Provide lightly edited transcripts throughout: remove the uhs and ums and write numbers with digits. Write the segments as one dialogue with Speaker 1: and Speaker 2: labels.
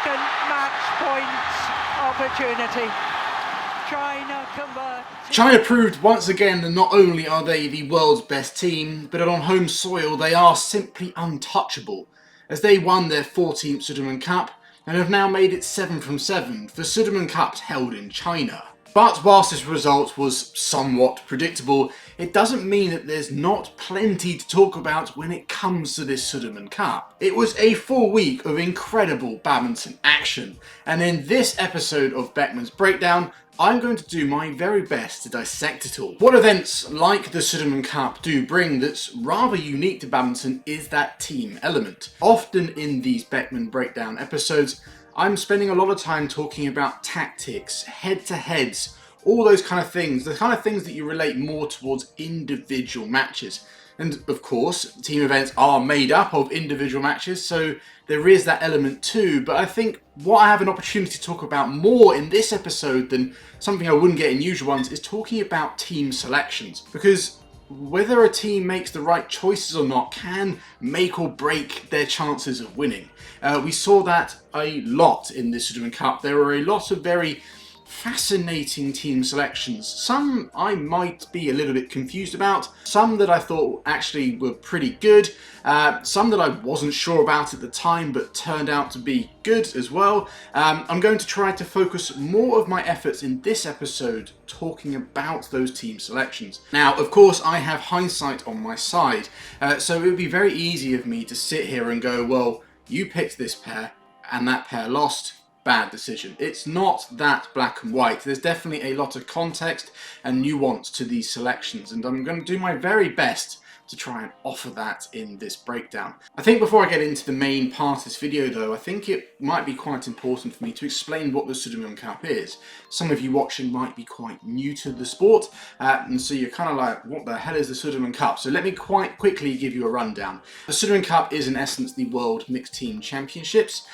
Speaker 1: second match point opportunity. China converts.
Speaker 2: China proved once again that not only are they the world's best team, but on home soil they are simply untouchable, as they won their 14th Sudirman Cup and have now made it 7 from 7 for Sudirman Cups held in China. But whilst this result was somewhat predictable, it doesn't mean that there's not plenty to talk about when it comes to this Sudirman Cup. It was a full week of incredible badminton action, and in this episode of Beckman's Breakdown, I'm going to do my very best to dissect it all. What events like the Sudirman Cup do bring that's rather unique to badminton is that team element. Often in these Beckman Breakdown episodes, I'm spending a lot of time talking about tactics, head-to-heads, all those kind of things, the kind of things that you relate more towards individual matches. And of course, team events are made up of individual matches, so there is that element too, but I think what I have an opportunity to talk about more in this episode than something I wouldn't get in usual ones is talking about team selections, because whether a team makes the right choices or not can make or break their chances of winning. We saw that a lot in this Sudirman Cup. There were a lot of very fascinating team selections. Some I might be a little bit confused about, some that I thought actually were pretty good, some that I wasn't sure about at the time but turned out to be good as well. I'm going to try to focus more of my efforts in this episode talking about those team selections. Now, of course, I have hindsight on my side, so it would be very easy of me to sit here and go, well, you picked this pair and that pair lost. Bad decision. It's not that black and white. There's definitely a lot of context and nuance to these selections, and I'm going to do my very best to try and offer that in this breakdown. I think before I get into the main part of this video though, I think it might be quite important for me to explain what the Sudirman Cup is. Some of you watching might be quite new to the sport, and so you're kind of like, what the hell is the Sudirman Cup? So let me quite quickly give you a rundown. The Sudirman Cup is in essence the World Mixed Team Championships.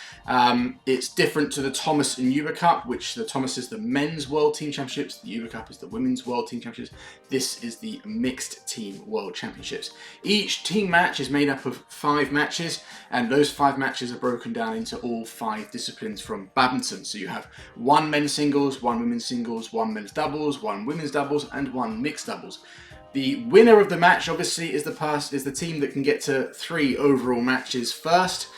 Speaker 2: It's different to the Thomas and Uber Cup, which the Thomas is the men's World Team Championships, the Uber Cup is the women's World Team Championships. This is the Mixed Team World Championships. Each team match is made up of 5 matches, and those 5 matches are broken down into all 5 disciplines from badminton. So you have 1 men's singles, 1 women's singles, 1 men's doubles, 1 women's doubles, and 1 mixed doubles. The winner of the match obviously is the team that can get to 3 overall matches first.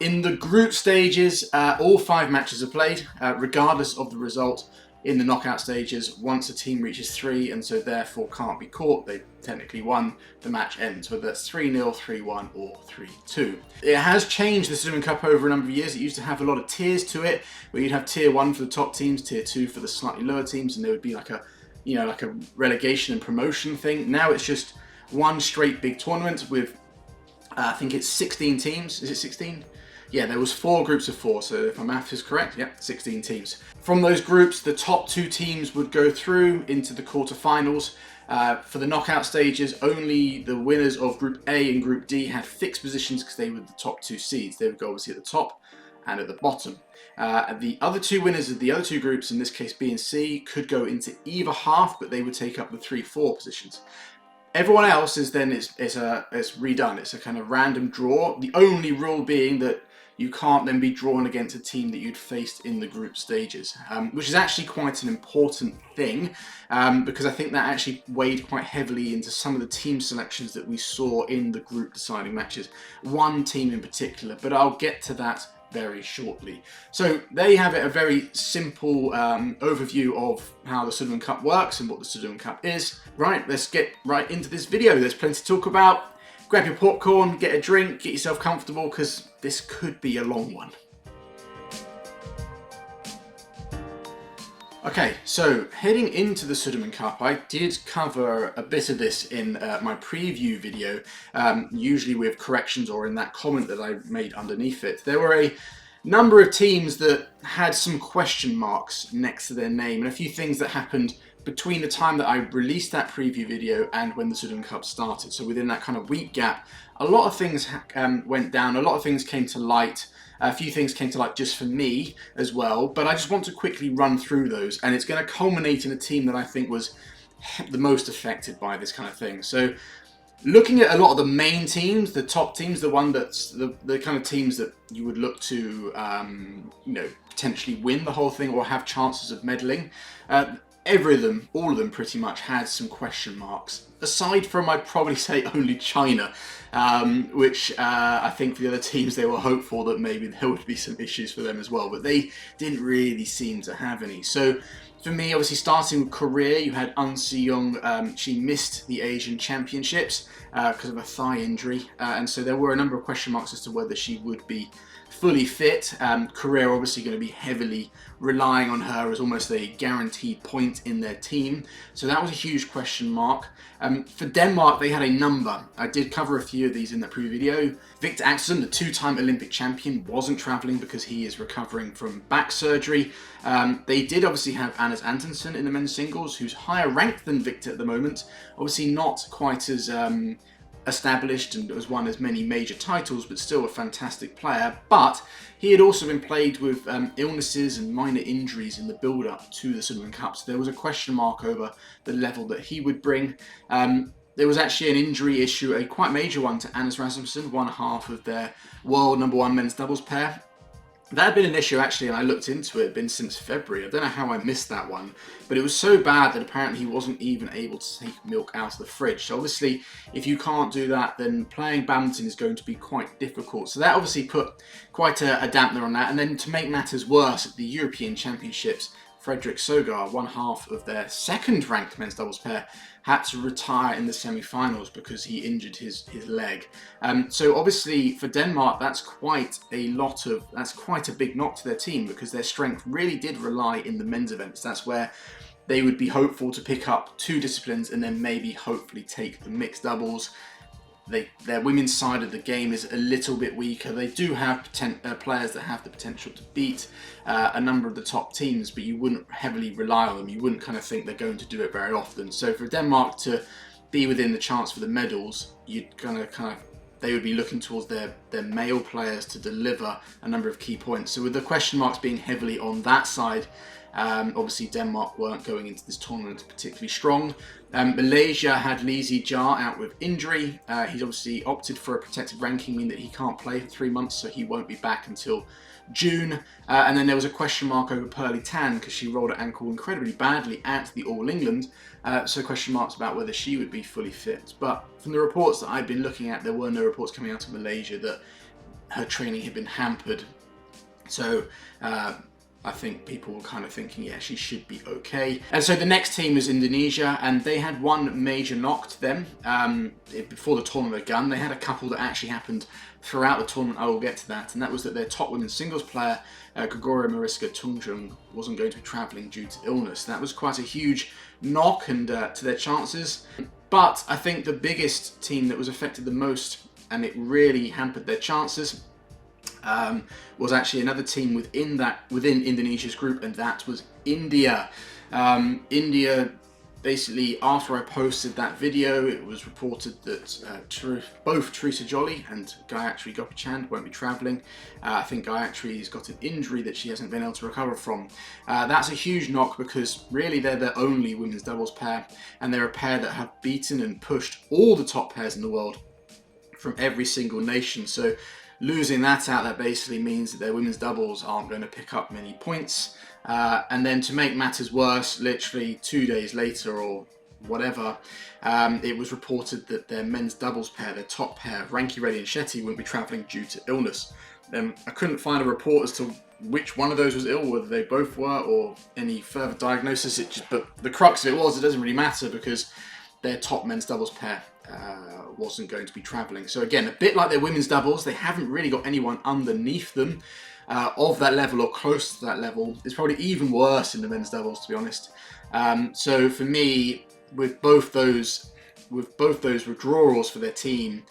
Speaker 2: In the group stages, all 5 matches are played, regardless of the result. In the knockout stages, once a team reaches 3 and so therefore can't be caught, they technically won, the match ends, whether that's 3-0, 3-1 or 3-2. It has changed the Sudirman Cup over a number of years. It used to have a lot of tiers to it, where you'd have tier 1 for the top teams, tier 2 for the slightly lower teams, and there would be like a relegation and promotion thing. Now it's just one straight big tournament with, I think it's 16 teams. Is it 16? Yeah, there was 4 groups of 4, so if my math is correct, yeah, 16 teams. From those groups, the top 2 teams would go through into the quarterfinals. For the knockout stages, only the winners of Group A and Group D had fixed positions because they were the top 2 seeds. They would go obviously at the top and at the bottom. The other 2 winners of the other 2 groups, in this case B and C, could go into either half, but they would take up the 3-4 positions. Everyone else is then it's redone. It's a kind of random draw. The only rule being that you can't then be drawn against a team that you'd faced in the group stages, which is actually quite an important thing, because I think that actually weighed quite heavily into some of the team selections that we saw in the group deciding matches. One team in particular, but I'll get to that very shortly. So there you have it, a very simple overview of how the Sudirman Cup works and what the Sudirman Cup is. Right, let's get right into this video. There's plenty to talk about. Grab your popcorn, get a drink, get yourself comfortable, because this could be a long one. Okay, so heading into the Sudirman Cup, I did cover a bit of this in my preview video, usually with corrections or in that comment that I made underneath it. There were a number of teams that had some question marks next to their name, and a few things that happened between the time that I released that preview video and when the Sudirman Cup started. So within that kind of week gap, a lot of things went down, a lot of things came to light. A few things came to light just for me as well, but I just want to quickly run through those, and it's going to culminate in a team that I think was the most affected by this kind of thing. So Looking at a lot of the main teams, the top teams, the one that's the kind of teams that you would look to, potentially win the whole thing or have chances of meddling. All of them pretty much had some question marks. Aside from, I'd probably say only China, which I think for the other teams they were hopeful that maybe there would be some issues for them as well, but they didn't really seem to have any. So for me, obviously starting with Korea, you had Young. She missed the Asian Championships because of a thigh injury, and so there were a number of question marks as to whether she would be fully fit. Korea are obviously going to be heavily relying on her as almost a guaranteed point in their team, so that was a huge question mark. For Denmark, they had a number. I did cover a few of these in the previous video. Victor Axelsen, the two-time Olympic champion, wasn't travelling because he is recovering from back surgery. They did obviously have Anders Antonsen in the men's singles, who's higher ranked than Victor at the moment. Obviously not quite as established and has won as many major titles, but still a fantastic player. But he had also been plagued with illnesses and minor injuries in the build-up to the Sudirman Cup, so there was a question mark over the level that he would bring. There was actually an injury issue, a quite major one, to Anders Rasmussen, one half of their world #1 men's doubles pair. That had been an issue actually, and I looked into it, it'd been since February. I don't know how I missed that one, but it was so bad that apparently he wasn't even able to take milk out of the fridge. So obviously, if you can't do that, then playing badminton is going to be quite difficult. So that obviously put quite a dampener on that. And then to make matters worse, at the European Championships, Fredrik Sogaard, one half of their second-ranked men's doubles pair, had to retire in the semi-finals because he injured his leg. So obviously for Denmark, that's quite a big knock to their team, because their strength really did rely in the men's events. That's where they would be hopeful to pick up 2 disciplines and then maybe hopefully take the mixed doubles. Their women's side of the game is a little bit weaker. They do have players that have the potential to beat a number of the top teams, but you wouldn't heavily rely on them. You wouldn't kind of think they're going to do it very often. So for Denmark to be within the chance for the medals, they would be looking towards their male players to deliver a number of key points. So with the question marks being heavily on that side, obviously Denmark weren't going into this tournament particularly strong. Malaysia had Lee Zijia out with injury. He's obviously opted for a protected ranking, meaning that he can't play for 3 months, so he won't be back until June. And then there was a question mark over Pearly Tan because she rolled her ankle incredibly badly at the All England. So question marks about whether she would be fully fit. But from the reports that I've been looking at, there were no reports coming out of Malaysia that her training had been hampered. So I think people were kind of thinking, yeah, she should be okay. And so the next team was Indonesia, and they had one major knock to them before the tournament began. They had a couple that actually happened throughout the tournament. I will get to that. And that was that their top women's singles player, Gregoria Mariska Tunjung, wasn't going to be travelling due to illness. That was quite a huge knock and to their chances. But I think the biggest team that was affected the most, and it really hampered their chances, was actually another team within Indonesia's group, and that was India. India, basically, after I posted that video, it was reported that both Teresa Jolly and Gayatri Gopichan won't be travelling. I think Gayatri's got an injury that she hasn't been able to recover from. That's a huge knock because really they're the only women's doubles pair, and they're a pair that have beaten and pushed all the top pairs in the world from every single nation. So losing that out, that basically means that their women's doubles aren't going to pick up many points. And then to make matters worse, literally 2 days later or whatever, it was reported that their men's doubles pair, their top pair, Ranki Reddy and Shetty, wouldn't be travelling due to illness. I couldn't find a report as to which one of those was ill, whether they both were or any further diagnosis. But the crux of it was, it doesn't really matter because their top men's doubles pair wasn't going to be travelling. So again, a bit like their women's doubles, they haven't really got anyone underneath them of that level or close to that level. It's probably even worse in the men's doubles, to be honest. So for me, with both those withdrawals for their team,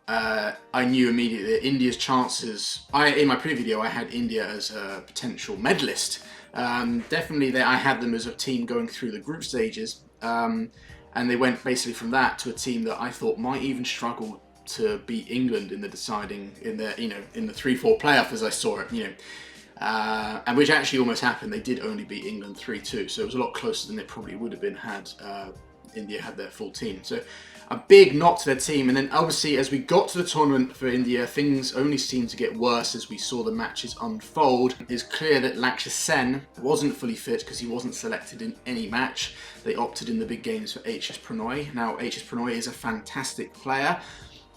Speaker 2: I knew immediately that India's chances. In my previous video, I had India as a potential medalist. Definitely, I had them as a team going through the group stages. And they went basically from that to a team that I thought might even struggle to beat England in the deciding, in the 3-4 playoff as I saw it, and which actually almost happened. They did only beat England 3-2, so it was a lot closer than it probably would have been had India had their full team. So a big knock to their team. And then obviously as we got to the tournament for India, things only seemed to get worse as we saw the matches unfold. It's clear that Lakshya Sen wasn't fully fit because he wasn't selected in any match. They opted in the big games for HS Pranoy. Now HS Pranoy is a fantastic player,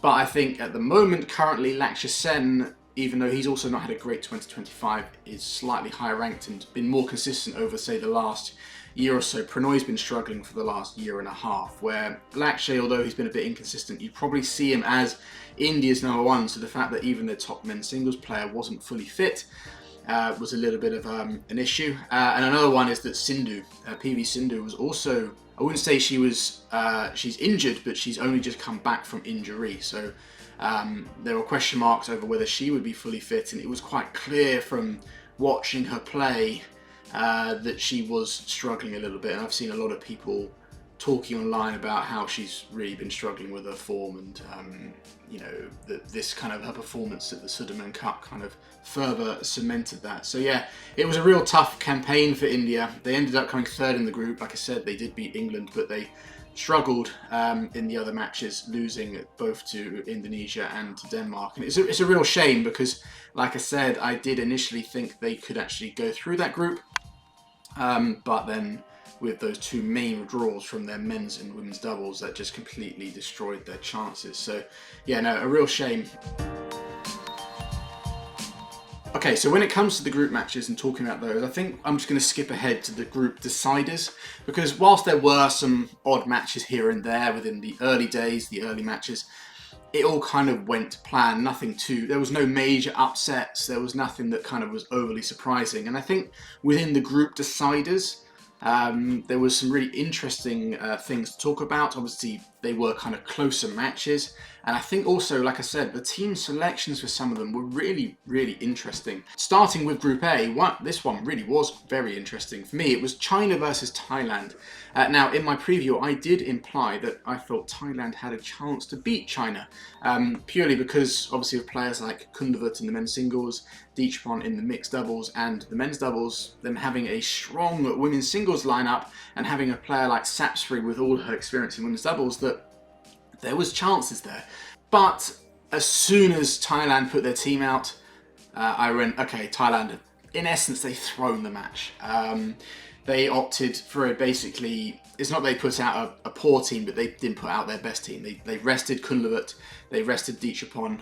Speaker 2: but I think at the moment currently Lakshya Sen, even though he's also not had a great 2025, is slightly higher ranked and been more consistent over, say, the last year or so. Pranoy's been struggling for the last year and a half, where Lakshya, although he's been a bit inconsistent, you probably see him as India's #1. So the fact that even their top men's singles player wasn't fully fit was a little bit of an issue. And another one is that Sindhu, PV Sindhu, was also, I wouldn't say she's injured, but she's only just come back from injury. So there were question marks over whether she would be fully fit, and it was quite clear from watching her play that she was struggling a little bit. And I've seen a lot of people talking online about how she's really been struggling with her form, and you know, that this kind of her performance at the Sudirman Cup kind of further cemented that. So yeah, it was a real tough campaign for India. They ended up coming third in the group. Like I said, they did beat England, but they struggled in the other matches, losing both to Indonesia and to Denmark. And it's a real shame because, like I said, I did initially think they could actually go through that group. But then with those two main withdrawals from their men's and women's doubles, that just completely destroyed their chances. So yeah, no, a real shame. Okay, so when it comes to the group matches and talking about those, I think I'm just going to skip ahead to the group deciders, because whilst there were some odd matches here and there within the early days, the early matches, it all kind of went to plan. There was no major upsets. There was nothing that kind of was overly surprising. And I think within the group deciders, there was some really interesting things to talk about. Obviously, they were kind of closer matches. And I think also, like I said, the team selections for some of them were really, really interesting. Starting with Group A, this one really was very interesting. For me, it was China versus Thailand. Now, in my preview, I did imply that I thought Thailand had a chance to beat China, purely because, obviously, of players like Kundavat in the men's singles, Deechpon in the mixed doubles, and the men's doubles, them having a strong women's singles lineup, and having a player like Sapsri with all her experience in women's doubles, that there was chances there. But as soon as Thailand put their team out, I went, okay, Thailand, in essence, they thrown the match. They opted for basically, it's not they put out a poor team, but they didn't put out their best team. They rested Kundavat, they rested Deechpon,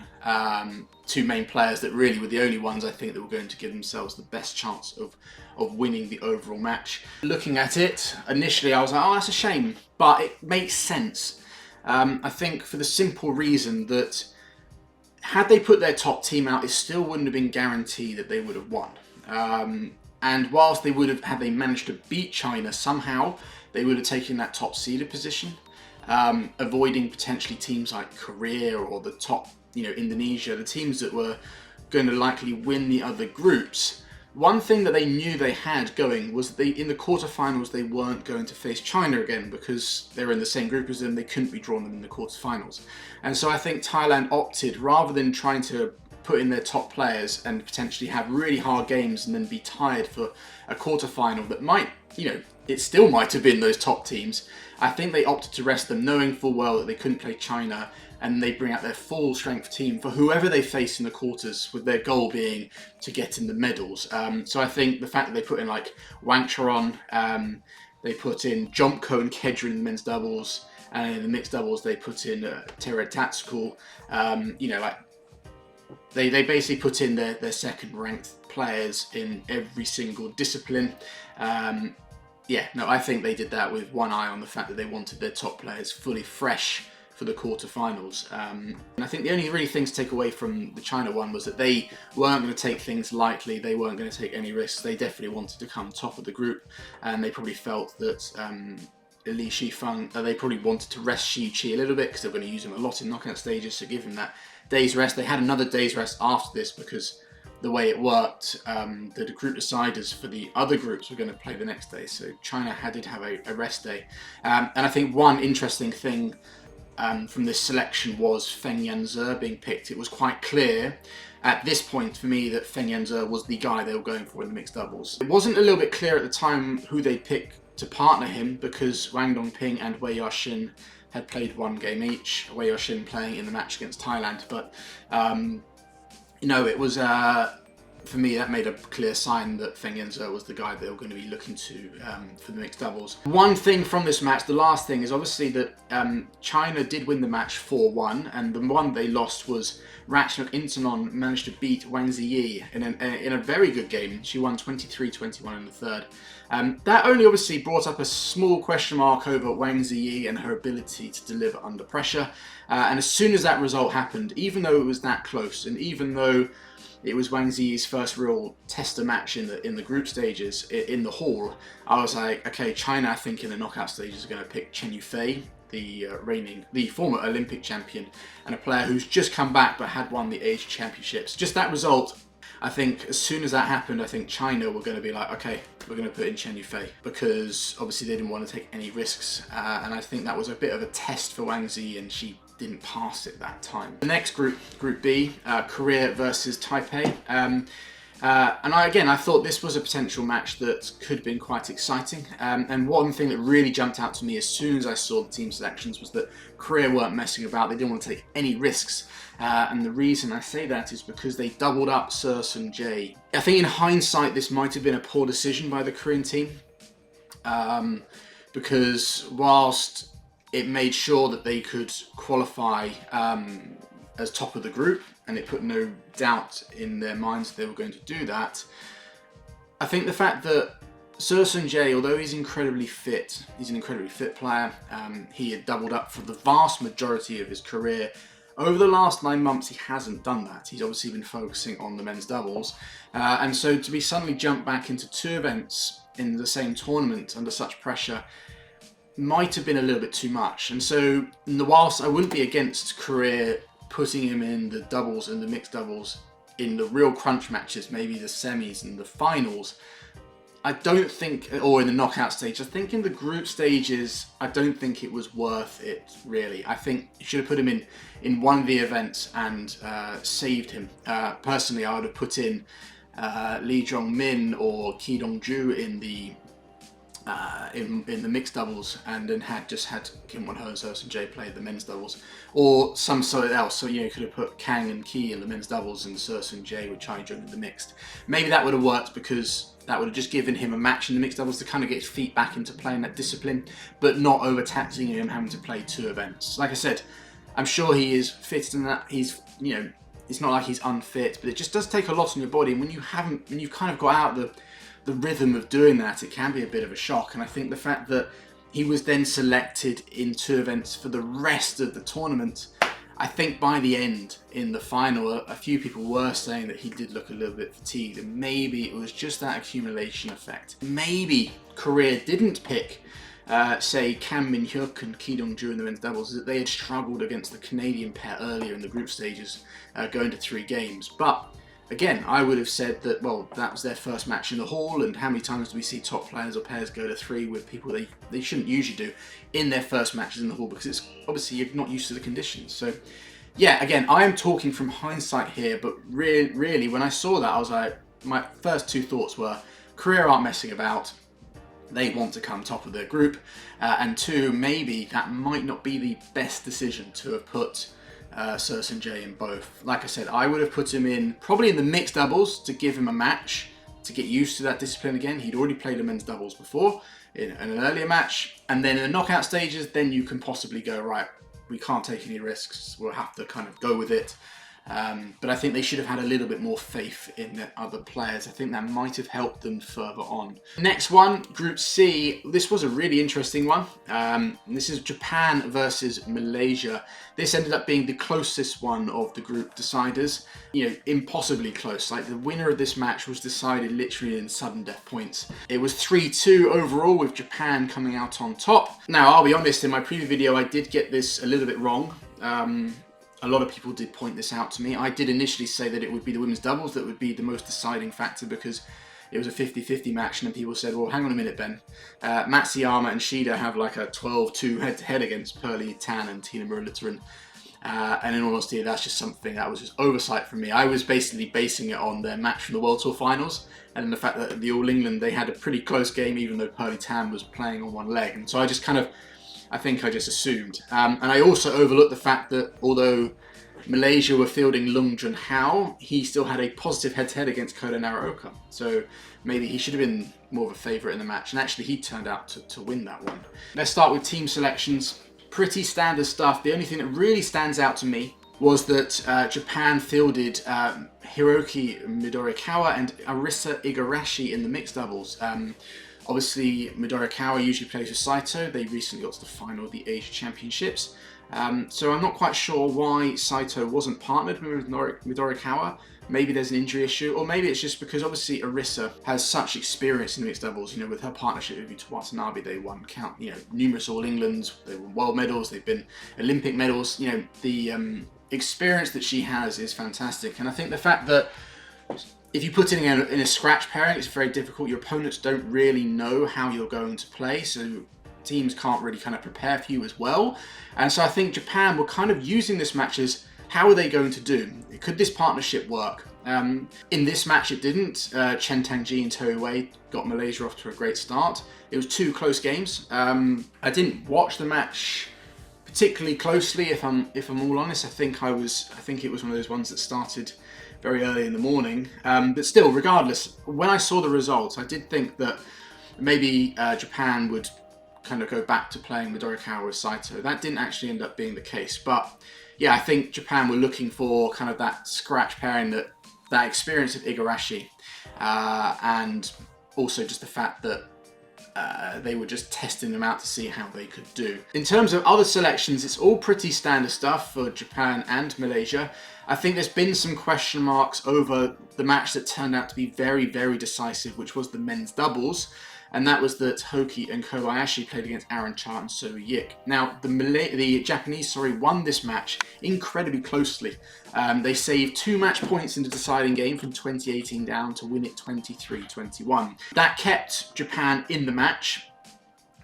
Speaker 2: two main players that really were the only ones I think that were going to give themselves the best chance of winning the overall match. Looking at it, initially I was like, oh, that's a shame, but it makes sense. I think for the simple reason that had they put their top team out, it still wouldn't have been guaranteed that they would have won. And whilst they would have, had they managed to beat China somehow, they would have taken that top seeded position, avoiding potentially teams like Korea or the top, Indonesia, the teams that were going to likely win the other groups. One thing that they knew they had going was that in the quarterfinals they weren't going to face China again because they were in the same group as them. They couldn't be drawn them in the quarterfinals. And so I think Thailand opted, rather than trying to put in their top players and potentially have really hard games and then be tired for a quarterfinal that might, it still might have been those top teams. I think they opted to rest them, knowing full well that they couldn't play China, and they bring out their full strength team for whoever they face in the quarters, with their goal being to get in the medals. So I think the fact that they put in like Wang Charon, they put in Jomko and Kedra in the men's doubles, and in the mixed doubles they put in Tere Tatskul, They basically put in their second ranked players in every single discipline. I think they did that with one eye on the fact that they wanted their top players fully fresh for the quarterfinals. And I think the only really thing to take away from the China one was that they weren't going to take things lightly. They weren't going to take any risks. They definitely wanted to come top of the group, and they probably felt that Li Shifeng, they probably wanted to rest Shi Qi a little bit because they're going to use him a lot in knockout stages, so give him that day's rest. They had another day's rest after this because the way it worked, the group deciders for the other groups were going to play the next day, so China did have a rest day. And I think one interesting thing from this selection was Feng Yanze being picked. It was quite clear at this point for me that Feng Yanze was the guy they were going for in the mixed doubles. It wasn't a little bit clear at the time who they'd pick to partner him, because Wang Dongping and Wei Yaxin had played one game each, Wei Yoshin playing in the match against Thailand. But, you know, it was, for me, that made a clear sign that Feng Yanzhe was the guy they were going to be looking to for the mixed doubles. One thing from this match, the last thing, is obviously that China did win the match 4-1, and the one they lost was Ratchnok Intanon managed to beat Wang Ziyi in a very good game. She won 23-21 in the third. That only obviously brought up a small question mark over Wang Ziyi and her ability to deliver under pressure. And as soon as that result happened, even though it was that close, and even though it was Wang Ziyi's first real tester match in the group stages in the hall, I was like, okay, China, I think in the knockout stages are going to pick Chen Yufei, the former Olympic champion, and a player who's just come back but had won the Asia Championships. Just that result, I think as soon as that happened, I think China were going to be like, okay, we're going to put in Chen Yufei, because obviously they didn't want to take any risks, and I think that was a bit of a test for Wang Ziyi, and she didn't pass it that time. The next group, Group B, Korea versus Taipei. And I thought this was a potential match that could have been quite exciting. And one thing that really jumped out to me as soon as I saw the team selections was that Korea weren't messing about. They didn't want to take any risks. And the reason I say that is because they doubled up Seo Jae. I think in hindsight, this might have been a poor decision by the Korean team. Because whilst it made sure that they could qualify as top of the group, and it put no doubt in their minds that they were going to do that. I think the fact that Seo Jae, although he's incredibly fit, he's an incredibly fit player, he had doubled up for the vast majority of his career. Over the last 9 months, he hasn't done that. He's obviously been focusing on the men's doubles. And so to be suddenly jumped back into 2 events in the same tournament under such pressure might have been a little bit too much. And so whilst I wouldn't be against Korea putting him in the doubles and the mixed doubles in the real crunch matches, maybe the semis and the finals, I don't think, or in the knockout stage, I think in the group stages, I don't think it was worth it, really. I think you should have put him in one of the events and saved him. Personally, I would have put in Lee Jong-min or Ki Dong-ju in the mixed doubles, and then had Kim Won-ho and Seo Jae play the men's doubles, or something else. So you could have put Kang and Ki in the men's doubles and Seo Jae with Chai Jung in the mixed. Maybe that would have worked, because that would have just given him a match in the mixed doubles to kind of get his feet back into playing that discipline, but not overtaxing him having to play 2 events. Like I said, I'm sure he is fit in that. He's, you know, it's not like he's unfit, but it just does take a lot on your body. And when you've kind of got out the rhythm of doing that, it can be a bit of a shock. And I think the fact that he was then selected in 2 events for the rest of the tournament, I think by the end, in the final, a few people were saying that he did look a little bit fatigued, and maybe it was just that accumulation effect. Maybe Korea didn't pick, say, Kam Min-hyuk and Ki Dong-ju in the men's doubles, that they had struggled against the Canadian pair earlier in the group stages, going to 3 games. But again, I would have said that, well, that was their first match in the hall, and how many times do we see top players or pairs go to 3 with people they shouldn't usually do in their first matches in the hall, because it's obviously you're not used to the conditions. So yeah, again, I am talking from hindsight here, but really when I saw that, I was like, my first 2 thoughts were, Korea aren't messing about. They want to come top of their group. And 2, maybe that might not be the best decision to have put Seo Jae in both. Like I said, I would have put him in probably in the mixed doubles to give him a match to get used to that discipline again. He'd already played the men's doubles before in an earlier match, and then in the knockout stages, then you can possibly go, right, we can't take any risks, we'll have to kind of go with it. But I think they should have had a little bit more faith in the other players. I think that might have helped them further on. Next one, Group C. This was a really interesting one. This is Japan versus Malaysia. This ended up being the closest one of the group deciders. You know, impossibly close. Like, the winner of this match was decided literally in sudden death points. It was 3-2 overall, with Japan coming out on top. Now, I'll be honest, in my previous video, I did get this a little bit wrong. A lot of people did point this out to me. I did initially say that it would be the women's doubles that would be the most deciding factor, because it was a 50-50 match, and then people said, well, hang on a minute, Ben. Matsuyama and Shida have like a 12-2 head-to-head against Pearly Tan and Tina Muralitharan. And in all honesty, that's just something that was just oversight from me. I was basically basing it on their match from the World Tour Finals, and the fact that the All England, they had a pretty close game, even though Pearly Tan was playing on one leg. And so I just kind of, I think I just assumed. And I also overlooked the fact that although Malaysia were fielding Lung Junhao, he still had a positive head-to-head against Kota Naraoka. So maybe he should have been more of a favourite in the match, and actually he turned out to win that one. Let's start with team selections. Pretty standard stuff. The only thing that really stands out to me was that Japan fielded Hiroki Midorikawa and Arisa Igarashi in the mixed doubles. Obviously, Midorikawa usually plays with Saito. They recently got to the final of the Asia Championships. So I'm not quite sure why Saito wasn't partnered with Midorikawa. Maybe there's an injury issue, or maybe it's just because obviously Arisa has such experience in mixed doubles. You know, with her partnership with Yuta Watanabe, they won numerous All Englands, they won world medals, they've been Olympic medals. You know, the experience that she has is fantastic, and I think the fact that if you put it in a scratch pairing, it's very difficult. Your opponents don't really know how you're going to play, so teams can't really kind of prepare for you as well. And so I think Japan were kind of using this match as, how are they going to do? Could this partnership work? In this match it didn't. Chen Tangji and Toei Wei got Malaysia off to a great start. It was 2 close games. I didn't watch the match particularly closely, if I'm all honest. I think it was one of those ones that started very early in the morning. But still, regardless, when I saw the results, I did think that maybe Japan would kind of go back to playing Midorikawa with Saito. That didn't actually end up being the case. But yeah, I think Japan were looking for kind of that scratch pairing, that experience of Igarashi, and also just the fact that they were just testing them out to see how they could do. In terms of other selections, it's all pretty standard stuff for Japan and Malaysia. I think there's been some question marks over the match that turned out to be very, very decisive, which was the men's doubles. And that was that Hoki and Kobayashi played against Aaron Cha and So Yik. Now, the Japanese won this match incredibly closely. They saved 2 match points in the deciding game from 2018 down to win it 23-21. That kept Japan in the match.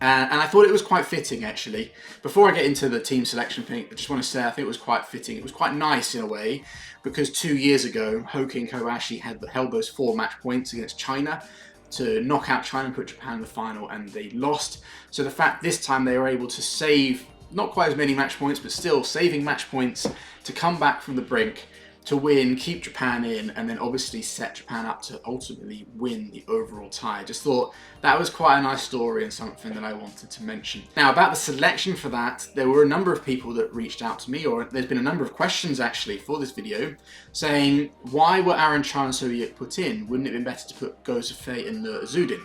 Speaker 2: And I thought it was quite fitting, actually. Before I get into the team selection thing, I just want to say I think it was quite fitting. It was quite nice in a way, because 2 years ago, Hoki and Kobayashi held those 4 match points against China to knock out China and put Japan in the final, and they lost. So the fact this time they were able to save not quite as many match points, but still saving match points to come back from the brink, to win, keep Japan in, and then obviously set Japan up to ultimately win the overall tie. I just thought that was quite a nice story and something that I wanted to mention. Now, about the selection for that, there were a number of people that reached out to me, or there's been a number of questions actually for this video, saying, why were Aaron Cha and So Yik put in? Wouldn't it have been better to put Go Safei and the Zudin?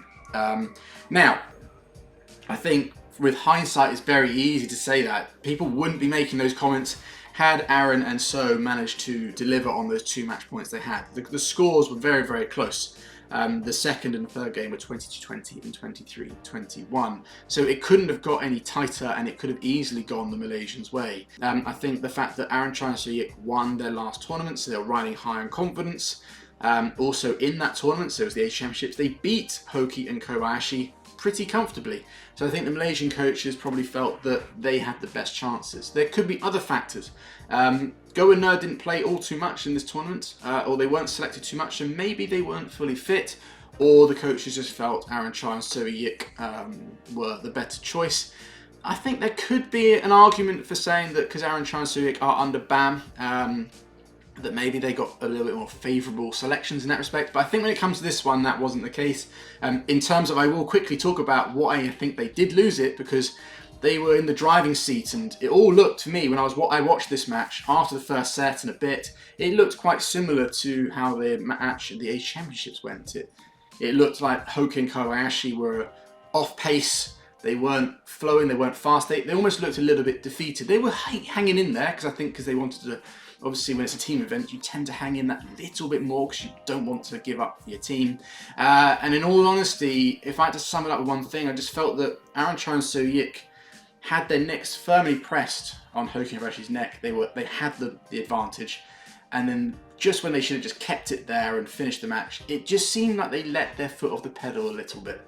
Speaker 2: Now, I think with hindsight, it's very easy to say that. People wouldn't be making those comments had Aaron and So managed to deliver on those 2 match points they had. The scores were very, very close. The second and third game were 22-20 and 23-21. So it couldn't have got any tighter, and it could have easily gone the Malaysians' way. I think the fact that Aaron Cha and So Yik won their last tournament, so they were riding high on confidence. Also in that tournament, so it was the Asia Championships, they beat Hoki and Kobayashi pretty comfortably. So I think the Malaysian coaches probably felt that they had the best chances. There could be other factors. Go and Ner didn't play all too much in this tournament, or they weren't selected too much, and maybe they weren't fully fit, or the coaches just felt Aaron Cha and So Yik were the better choice. I think there could be an argument for saying that because Aaron Cha and So Yik are under BAM, that maybe they got a little bit more favourable selections in that respect. But I think when it comes to this one, that wasn't the case. In terms of, I will quickly talk about what I think they did lose it, because they were in the driving seat, and it all looked to me, when I watched this match after the first set and a bit, it looked quite similar to how the match at the Asia Championships went. It looked like Hoki and Kobayashi were off pace. They weren't flowing, they weren't fast. They almost looked a little bit defeated. They were hanging in there, because they wanted to. Obviously, when it's a team event, you tend to hang in that little bit more because you don't want to give up your team. And in all honesty, if I had to sum it up with one thing, I just felt that Aaron Cha and So Yik had their necks firmly pressed on Hoki and Kobayashi's neck. They had the advantage. And then just when they should have just kept it there and finished the match, it just seemed like they let their foot off the pedal a little bit.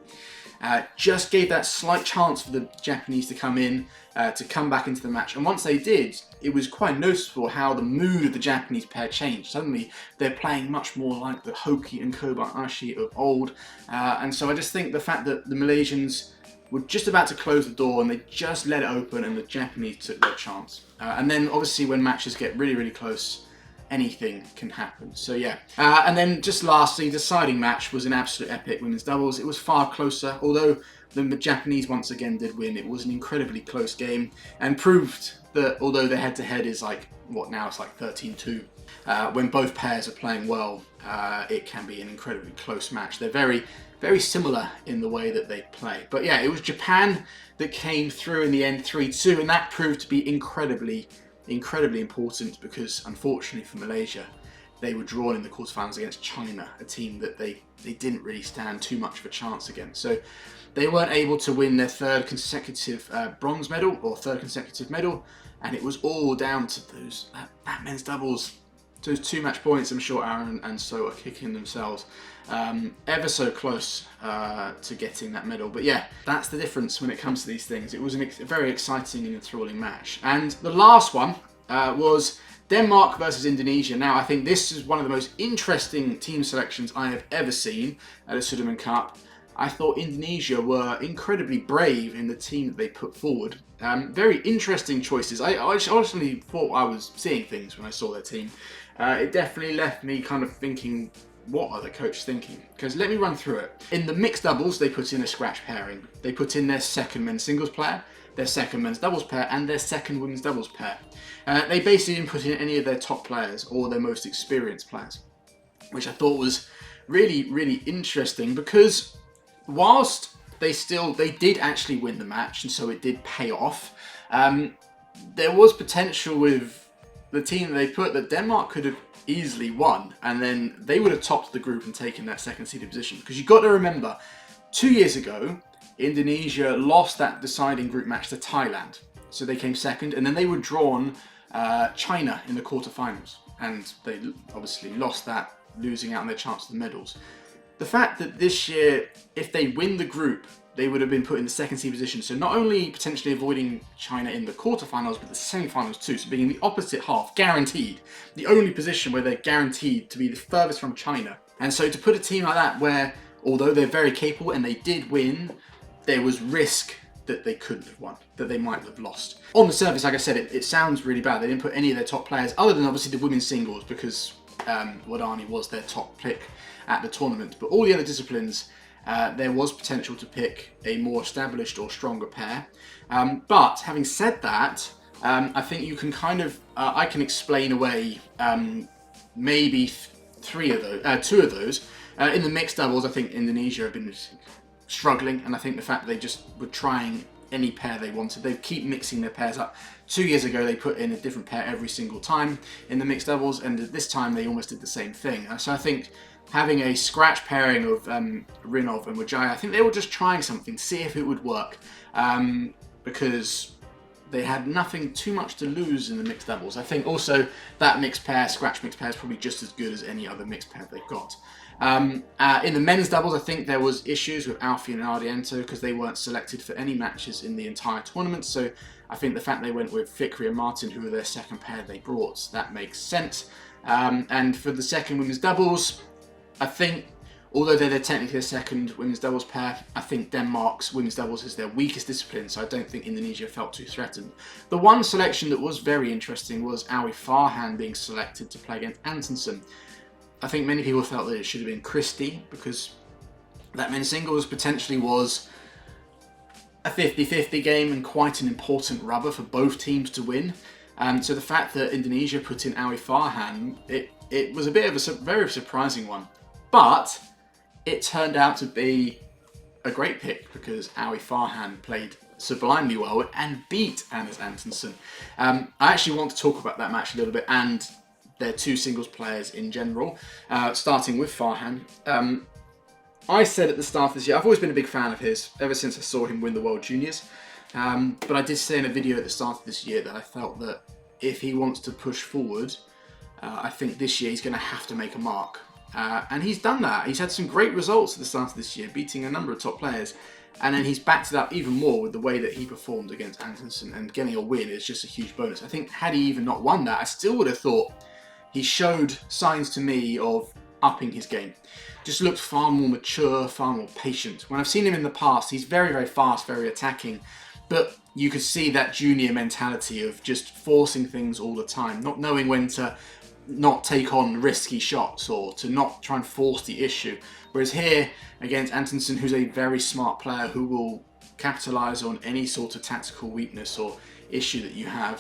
Speaker 2: Just gave that slight chance for the Japanese to come in, to come back into the match. And once they did, it was quite noticeable how the mood of the Japanese pair changed. Suddenly, they're playing much more like the Hoki and Kobayashi of old. And so I just think the fact that the Malaysians were just about to close the door and they just let it open and the Japanese took their chance. And then obviously when matches get really, really close, anything can happen. So yeah. And then just lastly, deciding match was an absolute epic women's doubles. It was far closer, although the Japanese once again did win. It was an incredibly close game and proved that although the head-to-head is like, what now, it's like 13-2. When both pairs are playing well, it can be an incredibly close match. They're very, very similar in the way that they play. But yeah, it was Japan that came through in the end 3-2, and that proved to be incredibly important because unfortunately for Malaysia, they were drawn in the quarterfinals against China, a team that they didn't really stand too much of a chance against. So they weren't able to win their third consecutive bronze medal or third consecutive medal, and it was all down to those that men's doubles. Those 2 match points. I'm sure Aaron and So are kicking themselves ever so close to getting that medal. But yeah, that's the difference when it comes to these things. It was a very exciting and enthralling match. And the last one was Denmark versus Indonesia. Now, I think this is one of the most interesting team selections I have ever seen at a Sudirman Cup. I thought Indonesia were incredibly brave in the team that they put forward. Very interesting choices. I honestly thought I was seeing things when I saw their team. It definitely left me kind of thinking, what are the coaches thinking? Because let me run through it. In the mixed doubles, they put in a scratch pairing. They put in their second men's singles player, their second men's doubles pair, and their second women's doubles pair. They basically didn't put in any of their top players or their most experienced players, which I thought was really, really interesting because whilst they did actually win the match, and so it did pay off, there was potential with the team they put that Denmark could have easily won, and then they would have topped the group and taken that second seeded position. Because you've got to remember, 2 years ago, Indonesia lost that deciding group match to Thailand. So they came second, and then they were drawn China in the quarterfinals. And they obviously lost that, losing out on their chance of the medals. The fact that this year, if they win the group, they would have been put in the second seed position. So not only potentially avoiding China in the quarterfinals, but the semifinals too. So being in the opposite half, guaranteed. The only position where they're guaranteed to be the furthest from China. And so to put a team like that where, although they're very capable and they did win, there was risk that they couldn't have won, that they might have lost. On the surface, like I said, it sounds really bad. They didn't put any of their top players, other than obviously the women's singles, because Wadani was their top pick at the tournament. But all the other disciplines, there was potential to pick a more established or stronger pair. But having said that, I think you can kind of, I can explain away maybe two of those. In the mixed doubles, I think Indonesia have been struggling, and I think the fact that they just were trying any pair they wanted, they keep mixing their pairs up. 2 years ago, they put in a different pair every single time in the mixed doubles, and this time they almost did the same thing. So I think having a scratch pairing of Rinov and Wijaya, I think they were just trying something, see if it would work, because they had nothing too much to lose in the mixed doubles. I think also that mixed pair, scratch mixed pair, is probably just as good as any other mixed pair they've got. In the men's doubles, I think there was issues with Alfie and Ardiento because they weren't selected for any matches in the entire tournament. So I think the fact they went with Fikri and Martin, who were their second pair they brought, that makes sense. And for the second women's doubles, I think, although they're technically their second women's doubles pair, I think Denmark's women's doubles is their weakest discipline, so I don't think Indonesia felt too threatened. The one selection that was very interesting was Awi Farhan being selected to play against Antonsen. I think many people felt that it should have been Christie, because that men's singles potentially was a 50-50 game and quite an important rubber for both teams to win. So the fact that Indonesia put in Awi Farhan, it was a bit of a very surprising one. But it turned out to be a great pick because Awi Farhan played sublimely well and beat Anders Antonsen. I actually want to talk about that match a little bit and their two singles players in general, starting with Farhan. I said at the start of this year, I've always been a big fan of his ever since I saw him win the World Juniors. But I did say in a video at the start of this year that I felt that if he wants to push forward, I think this year he's going to have to make a mark. And he's done that. He's had some great results at the start of this year, beating a number of top players. And then he's backed it up even more with the way that he performed against Antonsen, and getting a win is just a huge bonus. I think had he even not won that, I still would have thought he showed signs to me of upping his game. Just looked far more mature, far more patient. When I've seen him in the past, he's very, very fast, very attacking, but you could see that junior mentality of just forcing things all the time, not knowing when to not take on risky shots or to not try and force the issue. Whereas here, against Antonsen, who's a very smart player who will capitalise on any sort of tactical weakness or issue that you have,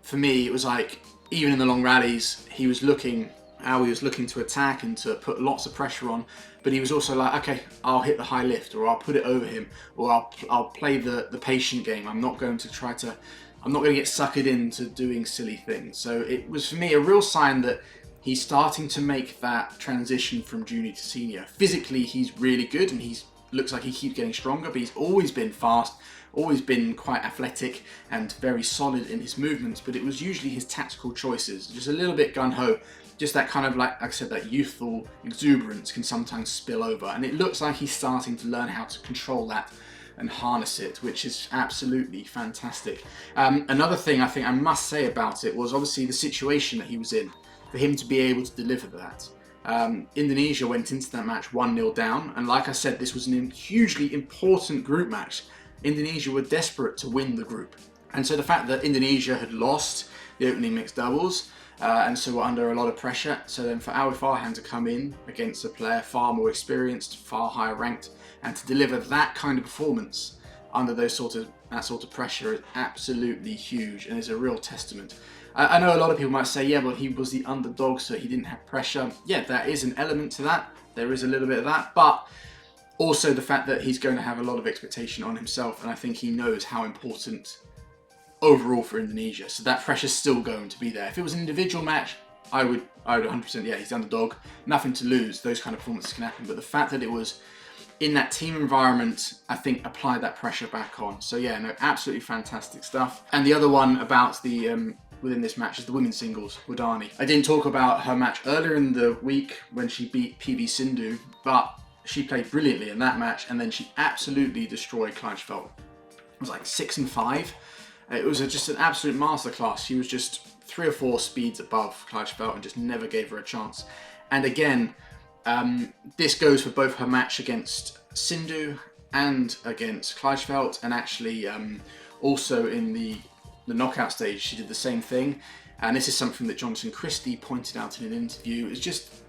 Speaker 2: for me, it was like, even in the long rallies, he was looking to attack and to put lots of pressure on, but he was also like, okay, I'll hit the high lift, or I'll put it over him, or I'll play the patient game. I'm not going to get suckered into doing silly things. So it was, for me, a real sign that he's starting to make that transition from junior to senior. Physically, he's really good, and he looks like he keeps getting stronger, but he's always been fast, always been quite athletic and very solid in his movements, but it was usually his tactical choices, just a little bit gung-ho. Just that kind of, like I said, that youthful exuberance can sometimes spill over, and it looks like he's starting to learn how to control that and harness it, which is absolutely fantastic. Another thing I think I must say about it was obviously the situation that he was in, for him to be able to deliver that. Indonesia went into that match 1-0 down, and like I said, this was a hugely important group match. Indonesia were desperate to win the group, and so the fact that Indonesia had lost the opening mixed doubles, and so were under a lot of pressure, so then for Awi Farhan to come in against a player far more experienced, far higher ranked, and to deliver that kind of performance under that sort of pressure is absolutely huge, and is a real testament. I know a lot of people might say, yeah, well, he was the underdog, so he didn't have pressure. Yeah, there is an element to that. There is a little bit of that, but also the fact that he's going to have a lot of expectation on himself, and I think he knows how important overall for Indonesia. So that pressure's still going to be there. If it was an individual match, I would 100%, yeah, he's the underdog, nothing to lose, those kind of performances can happen. But the fact that it was in that team environment, I think applied that pressure back on. So yeah, no, absolutely fantastic stuff. And the other one about the within this match is the women's singles, Wardani. I didn't talk about her match earlier in the week when she beat PV Sindhu, but she played brilliantly in that match, and then she absolutely destroyed Kleinschfeld. It was like 6-5. It was just an absolute masterclass. She was just 3 or 4 speeds above Kleinschfeld and just never gave her a chance. And again, this goes for both her match against Sindhu and against Kleinschfeld, and actually also in the knockout stage she did the same thing. And this is something that Jonathan Christie pointed out in an interview, is just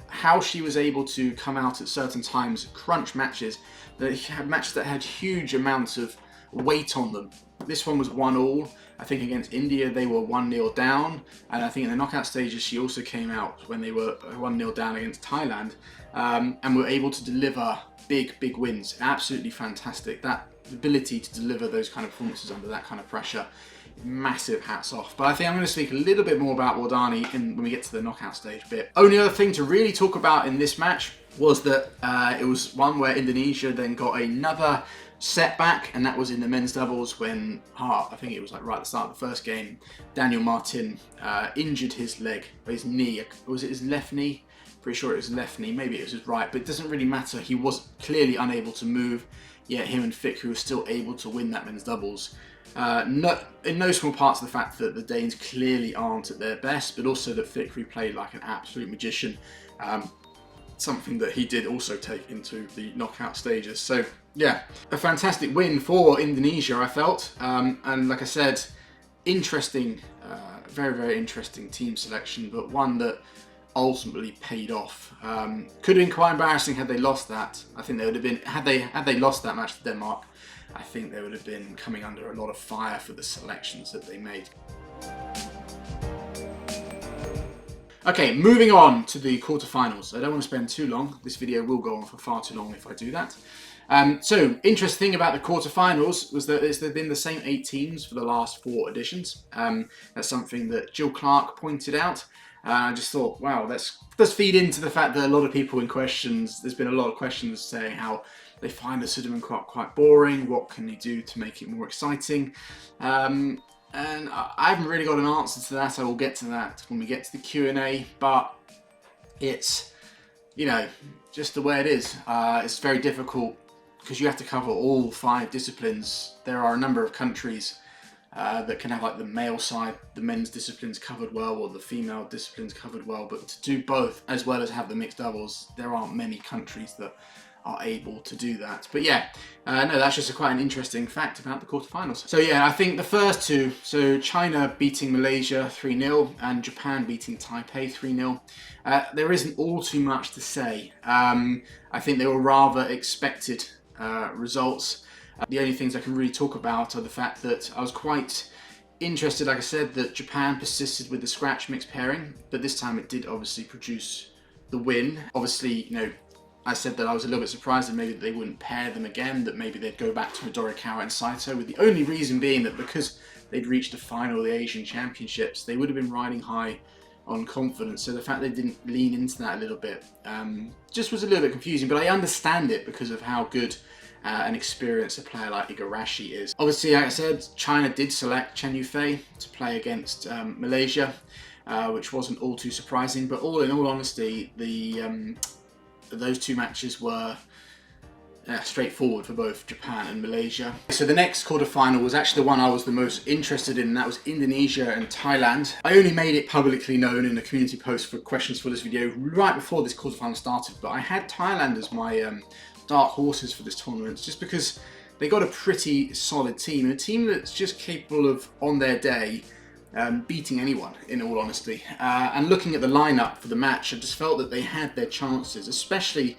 Speaker 2: how she was able to come out at certain times, crunch matches, that had matches that had huge amounts of weight on them. This one was 1-1. I think against India they were 1-0 down, and I think in the knockout stages she also came out when they were 1-0 down against Thailand, and were able to deliver big wins. Absolutely fantastic. That ability to deliver those kind of performances under that kind of pressure, massive hats off. But I think I'm going to speak a little bit more about Wardani when we get to the knockout stage bit. Only other thing to really talk about in this match was that it was one where Indonesia then got another setback, and that was in the men's doubles when, I think it was like right at the start of the first game, Daniel Martin injured his leg, or his knee. Was it his left knee? Pretty sure it was his left knee, maybe it was his right, but it doesn't really matter. He was clearly unable to move, yet him and Fikru were still able to win that men's doubles. In no small parts of the fact that the Danes clearly aren't at their best, but also that Fikru played like an absolute magician. Something that he did also take into the knockout stages. So yeah, a fantastic win for Indonesia, I felt. And like I said, interesting, very interesting team selection, but one that ultimately paid off. Could have been quite embarrassing had they lost that. I think they would have been, had they lost that match to Denmark, I think they would have been coming under a lot of fire for the selections that they made. Okay, moving on to the quarterfinals. I don't want to spend too long. This video will go on for far too long if I do that. So, interesting thing about the quarterfinals was that they've been the same 8 teams for the last 4 editions. That's something that Gill Clark pointed out. I just thought, wow, let's feed into the fact that a lot of people in questions, there's been a lot of questions saying how they find the Sudirman Cup quite boring. What can they do to make it more exciting? And I haven't really got an answer to that. I will get to that when we get to the Q&A, but it's, you know, just the way it is. It's very difficult because you have to cover all 5 disciplines. There are a number of countries that can have like the male side, the men's disciplines covered well, or the female disciplines covered well, but to do both as well as have the mixed doubles, there aren't many countries that are able to do that. But yeah, no, that's just quite an interesting fact about the quarterfinals. So yeah, I think the first two, so China beating Malaysia 3-0 and Japan beating Taipei 3-0, there isn't all too much to say. I think they were rather expected results. The only things I can really talk about are the fact that I was quite interested, like I said, that Japan persisted with the scratch mixed pairing, but this time it did obviously produce the win. Obviously, you know, I said that I was a little bit surprised that maybe they wouldn't pair them again, that maybe they'd go back to Midorikawa and Saito, with the only reason being that because they'd reached the final of the Asian Championships, they would have been riding high on confidence. So the fact they didn't lean into that a little bit just was a little bit confusing, but I understand it because of how good and experienced a player like Igarashi is. Obviously, like I said, China did select Chen Yufei to play against Malaysia, which wasn't all too surprising, but in all honesty, those two matches were straightforward for both Japan and Malaysia. So the next quarterfinal was actually the one I was the most interested in, and that was Indonesia and Thailand. I only made it publicly known in the community post for questions for this video right before this quarterfinal started, but I had Thailand as my dark horses for this tournament, just because they got a pretty solid team, and a team that's just capable of, on their day, beating anyone, in all honesty. And looking at the lineup for the match, I just felt that they had their chances, especially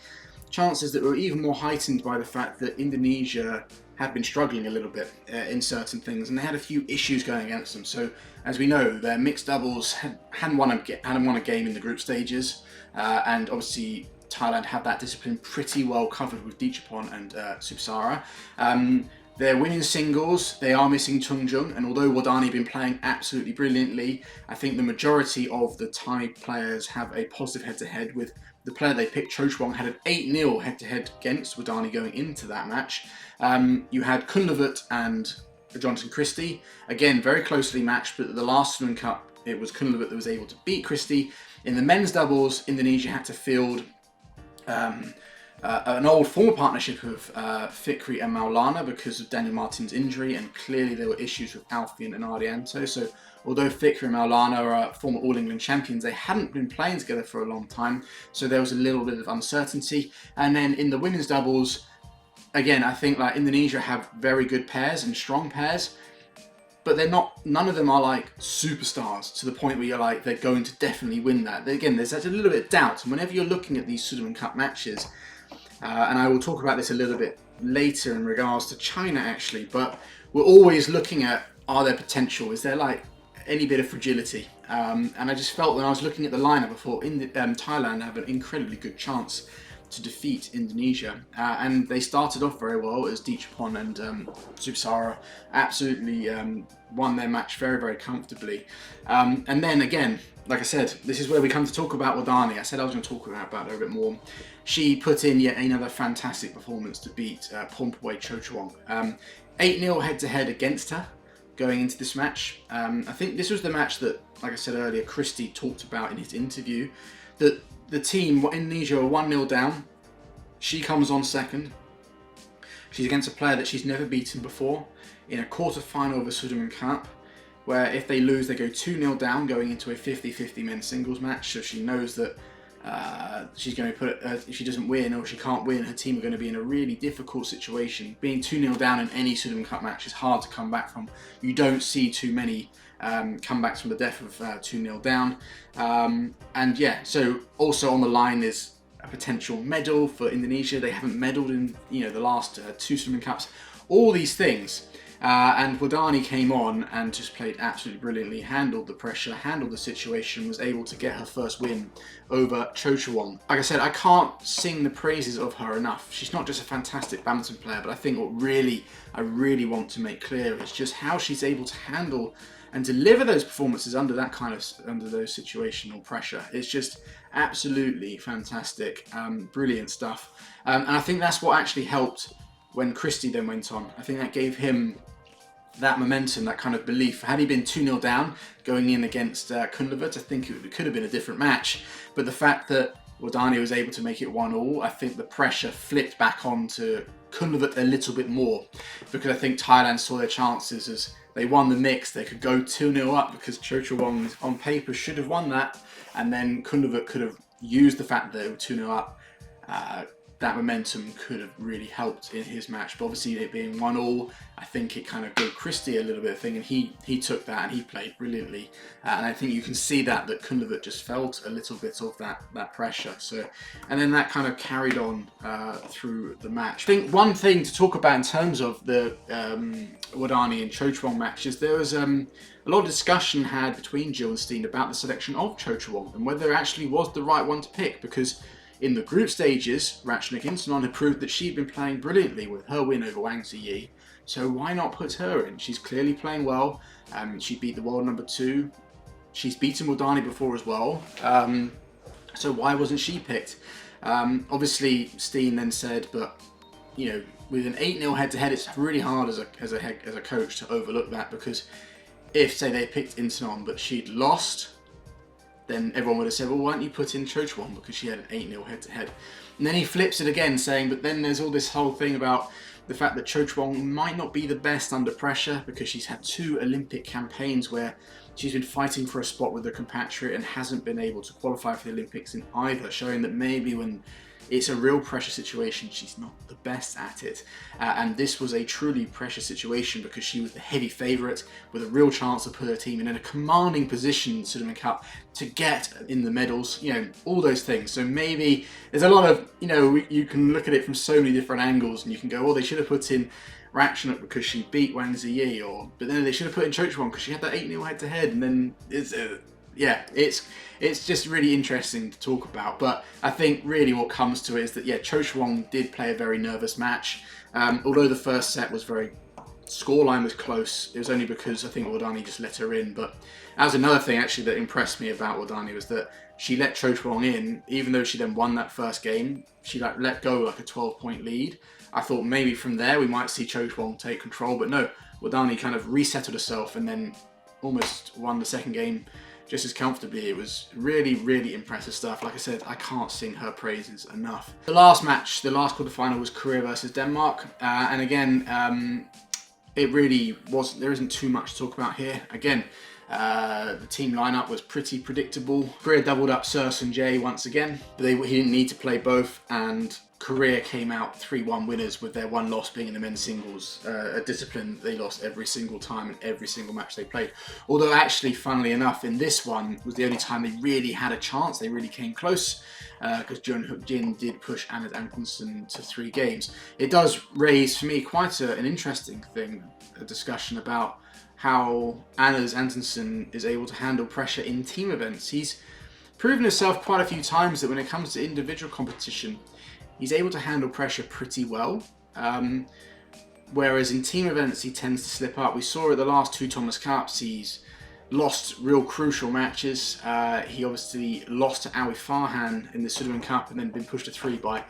Speaker 2: chances that were even more heightened by the fact that Indonesia had been struggling a little bit in certain things, and they had a few issues going against them. So, as we know, their mixed doubles hadn't won a game in the group stages, and obviously Thailand had that discipline pretty well covered with Dichapon and Subsara. Their women's singles, they are missing Chung Jung, and although Wadani have been playing absolutely brilliantly, I think the majority of the Thai players have a positive head-to-head, with the player they picked, Cho Chuang, had an 8-0 head-to-head against Wadani going into that match. You had Kunlavut and Jonathan Christie, again very closely matched, but at the last Sudirman Cup it was Kunlavut that was able to beat Christie. In the men's doubles, Indonesia had to field an old former partnership of Fikri and Maulana because of Daniel Martin's injury, and clearly there were issues with Alfian and Ardianto. So although Fikri and Maulana are former All England champions, they hadn't been playing together for a long time, so there was a little bit of uncertainty. And then in the women's doubles, again, I think like Indonesia have very good pairs and strong pairs, but none of them are like superstars to the point where you're like, they're going to definitely win that. Again, there's a little bit of doubt, and whenever you're looking at these Sudirman Cup matches, and I will talk about this a little bit later in regards to China actually, but we're always looking at, are there potential? Is there like any bit of fragility? And I just felt when I was looking at the lineup, I thought Thailand have an incredibly good chance to defeat Indonesia, and they started off very well as Dichapon and Subsara absolutely won their match very, very comfortably. And then again, like I said, this is where we come to talk about Wadani. I said I was going to talk about her a bit more. She put in yet another fantastic performance to beat Pompaway Cho Chuang. 8-0 head-to-head against her going into this match. I think this was the match that, like I said earlier, Christie talked about in his interview, that the team, Indonesia, are 1-0 down. She comes on second. She's against a player that she's never beaten before in a quarter-final of a Sudirman Cup, where if they lose, they go 2-0 down going into a 50-50 men's singles match. So she knows that she's going to put, if she doesn't win or she can't win, her team are going to be in a really difficult situation. Being 2-0 down in any Sudirman Cup match is hard to come back from. You don't see too many comebacks from the death of 2-0 down. And yeah, so also on the line is a potential medal for Indonesia. They haven't medalled in the last two Sudirman Cups. All these things. And Wadani came on and just played absolutely brilliantly, handled the pressure, handled the situation, was able to get her first win over Cho Chuang. Like I said, I can't sing the praises of her enough. She's not just a fantastic badminton player, but I think what I really want to make clear is just how she's able to handle and deliver those performances under those situational pressure. It's just absolutely fantastic, brilliant stuff. And I think that's what actually helped when Christie then went on. I think that gave him that momentum, that kind of belief. Had he been 2-0 down going in against Kunlavut, I think it could have been a different match. But the fact that Wadani was able to make it 1-1, I think the pressure flipped back onto Kunlavut a little bit more, because I think Thailand saw their chances as they won the mix. They could go 2-0 up because Chochowong on paper should have won that, and then Kunlavut could have used the fact that they were 2-0 up. That momentum could have really helped in his match, but obviously it being 1-1, I think it kind of gave Christie a little bit of thing, and he took that and he played brilliantly. And I think you can see that Kunlavut just felt a little bit of that pressure. So, and then that kind of carried on through the match. I think one thing to talk about in terms of the Wadani and Chochowong matches, there was a lot of discussion had between Gill and Steen about the selection of Chochowong and whether it actually was the right one to pick, because in the group stages, Ratchnok Intanon had proved that she'd been playing brilliantly with her win over Wang Ziyi, so why not put her in? She's clearly playing well. She beat the world number 2. She's beaten Wadani before as well, so why wasn't she picked? Obviously, Steen then said, but you know, with an 8-0 head-to-head, it's really hard as a coach to overlook that, because if, say, they picked Intanon but she'd lost, then everyone would have said, well, why don't you put in Chochowong because she had an 8-0 head-to-head. And then he flips it again, saying, but then there's all this whole thing about the fact that Chochowong might not be the best under pressure because she's had 2 Olympic campaigns where she's been fighting for a spot with her compatriot and hasn't been able to qualify for the Olympics in either, showing that maybe when it's a real pressure situation, she's not the best at it. And this was a truly pressure situation because she was the heavy favourite with a real chance to put her team in a commanding position in the Sudirman Cup to get in the medals, you know, all those things. So maybe there's a lot of, you know, you can look at it from so many different angles and you can go, oh, they should have put in Ratchnok because she beat Wang Ziyi, but then they should have put in Chochowong because she had that 8-0 head-to-head, and then it's just really interesting to talk about. But I think really what comes to it is that, yeah, Chochowong did play a very nervous match. Although the first set was scoreline was close, it was only because I think Wadani just let her in. But that was another thing actually that impressed me about Wadani, was that she let Chochowong in, even though she then won that first game. She let go a 12-point lead. I thought maybe from there we might see Chochowong take control, but no, Wadani kind of resettled herself and then almost won the second game just as comfortably. It was really, really impressive stuff. Like I said, I can't sing her praises enough. The last match, the last quarterfinal, was Korea versus Denmark. And again, it really was, there isn't too much to talk about here. Again, the team lineup was pretty predictable. Korea doubled up Surs and Jay once again, but he didn't need to play both, and Korea came out 3-1 winners, with their one loss being in the men's singles, a discipline they lost every single time in every single match they played. Although actually, funnily enough, in this one was the only time they really had a chance. They really came close, because Jun Jin did push Anders Antonsen to 3 games. It does raise for me quite an interesting thing, a discussion about how Anders Antonsen is able to handle pressure in team events. He's proven himself quite a few times that when it comes to individual competition, he's able to handle pressure pretty well, whereas in team events he tends to slip up. We saw at the last 2 Thomas Cups he's lost real crucial matches. He obviously lost to Awi Farhan in the Sudirman Cup and then been pushed to 3 by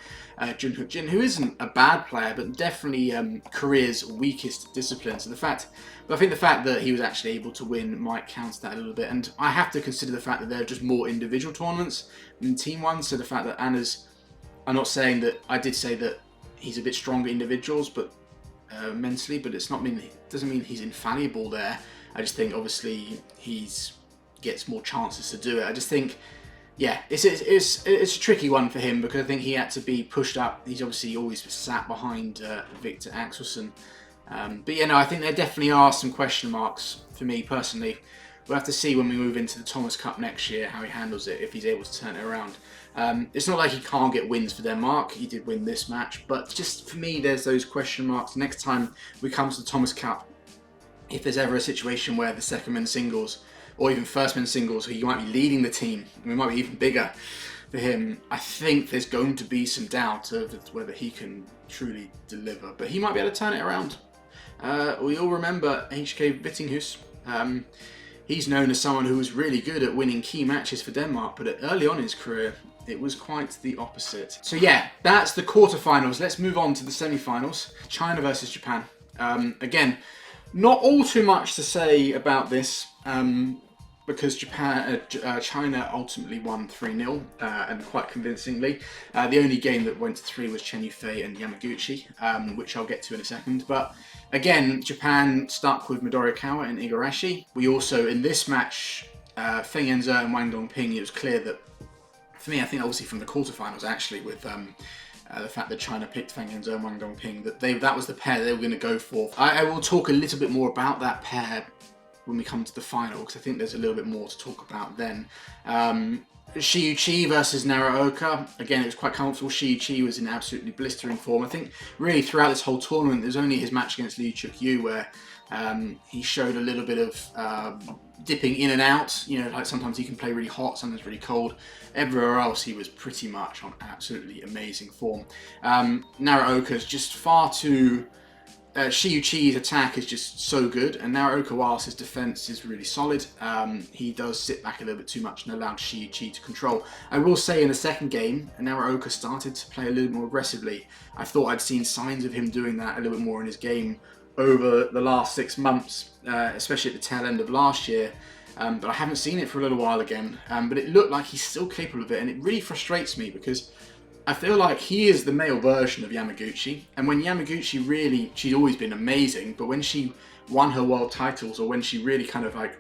Speaker 2: Jun Hook Jin, who isn't a bad player, but definitely Korea's weakest discipline. So I think the fact that he was actually able to win might counter that a little bit. And I have to consider the fact that there are just more individual tournaments than team ones. So the fact that Anna's, I'm not saying that, I did say that he's a bit stronger individuals, but mentally, but it doesn't mean he's infallible there. I just think obviously gets more chances to do it. I just think, yeah, it's a tricky one for him, because I think he had to be pushed up. He's obviously always sat behind Victor Axelsen. But yeah, no, I think there definitely are some question marks for me personally. We'll have to see when we move into the Thomas Cup next year how he handles it, if he's able to turn it around. It's not like he can't get wins for Denmark. He did win this match, but just for me, there's those question marks. Next time we come to the Thomas Cup, if there's ever a situation where the second men's singles or even first men's singles, who you might be leading the team, and it might be even bigger for him, I think there's going to be some doubt of whether he can truly deliver. But he might be able to turn it around. We all remember HK Vittinghus. He's known as someone who was really good at winning key matches for Denmark, but early on in his career, it was quite the opposite. So yeah, that's the quarterfinals. Let's move on to the semifinals. China versus Japan. Again, not all too much to say about this. because China ultimately won 3-0 and quite convincingly. The only game that went to 3 was Chen Yufei and Yamaguchi, which I'll get to in a second. But again, Japan stuck with Midori Kawa and Igarashi. We also, in this match, Feng Yanze and Wang Dongping, it was clear that, for me, I think obviously from the quarterfinals actually, with the fact that China picked Feng Yanze and Wang Dongping, that was the pair they were going to go for. I will talk a little bit more about that pair when we come to the final, because I think there's a little bit more to talk about then. Shiyuchi versus Naraoka. Again, it was quite comfortable. Shiyuchi was in absolutely blistering form. I think really throughout this whole tournament, there's only his match against Liu Chuk-yu where he showed a little bit of dipping in and out. You know, like sometimes he can play really hot, sometimes really cold. Everywhere else, he was pretty much on absolutely amazing form. Naraoka's just far too... Shiyuchi's attack is just so good, and Naraoka, whilst his defence is really solid, he does sit back a little bit too much and allowed Shiyuchi to control. I will say in the second game, Naraoka started to play a little more aggressively. I thought I'd seen signs of him doing that a little bit more in his game over the last 6 months, especially at the tail end of last year. But I haven't seen it for a little while again. But it looked like he's still capable of it, and it really frustrates me because I feel like he is the male version of Yamaguchi, and when Yamaguchi really, she's always been amazing, but when she won her world titles, or when she really kind of like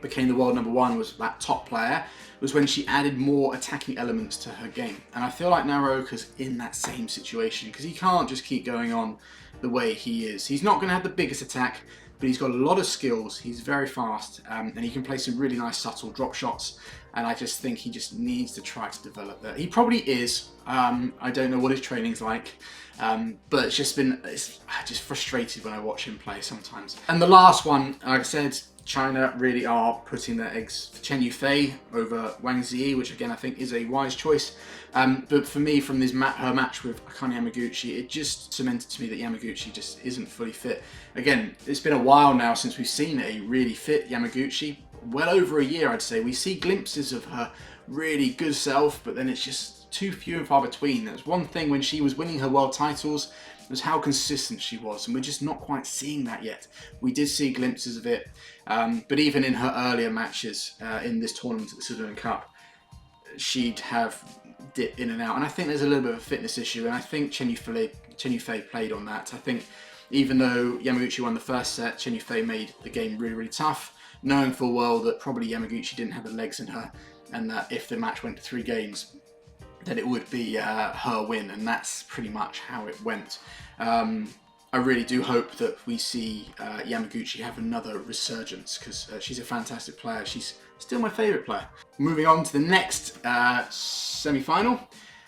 Speaker 2: became the world #1, was that top player, was when she added more attacking elements to her game. And I feel like Naraoka's in that same situation, because he can't just keep going on the way he is. He's not going to have the biggest attack, but he's got a lot of skills, he's very fast, and he can play some really nice subtle drop shots. And I just think he just needs to try to develop that. He probably is. I don't know what his training's like, but it's just frustrated when I watch him play sometimes. And the last one, like I said, China really are putting their eggs for Chen Yufei over Wang Ziyi, which again I think is a wise choice. But for me, from this her match with Akane Yamaguchi, it just cemented to me that Yamaguchi just isn't fully fit. Again, it's been a while now since we've seen a really fit Yamaguchi. Well over a year, I'd say. We see glimpses of her really good self, but then it's just too few and far between. There's one thing when she was winning her world titles, was how consistent she was, and we're just not quite seeing that yet. We did see glimpses of it, but even in her earlier matches in this tournament at the Sudirman Cup, she'd have dipped in and out, and I think there's a little bit of a fitness issue, and I think Chen Yufei played on that. I think even though Yamaguchi won the first set, Chen Yufei made the game really, really tough, knowing full well that probably Yamaguchi didn't have the legs in her, and that if the match went to 3 games, then it would be her win, and that's pretty much how it went. I really do hope that we see Yamaguchi have another resurgence, because she's a fantastic player. She's still my favourite player. Moving on to the next semi-final.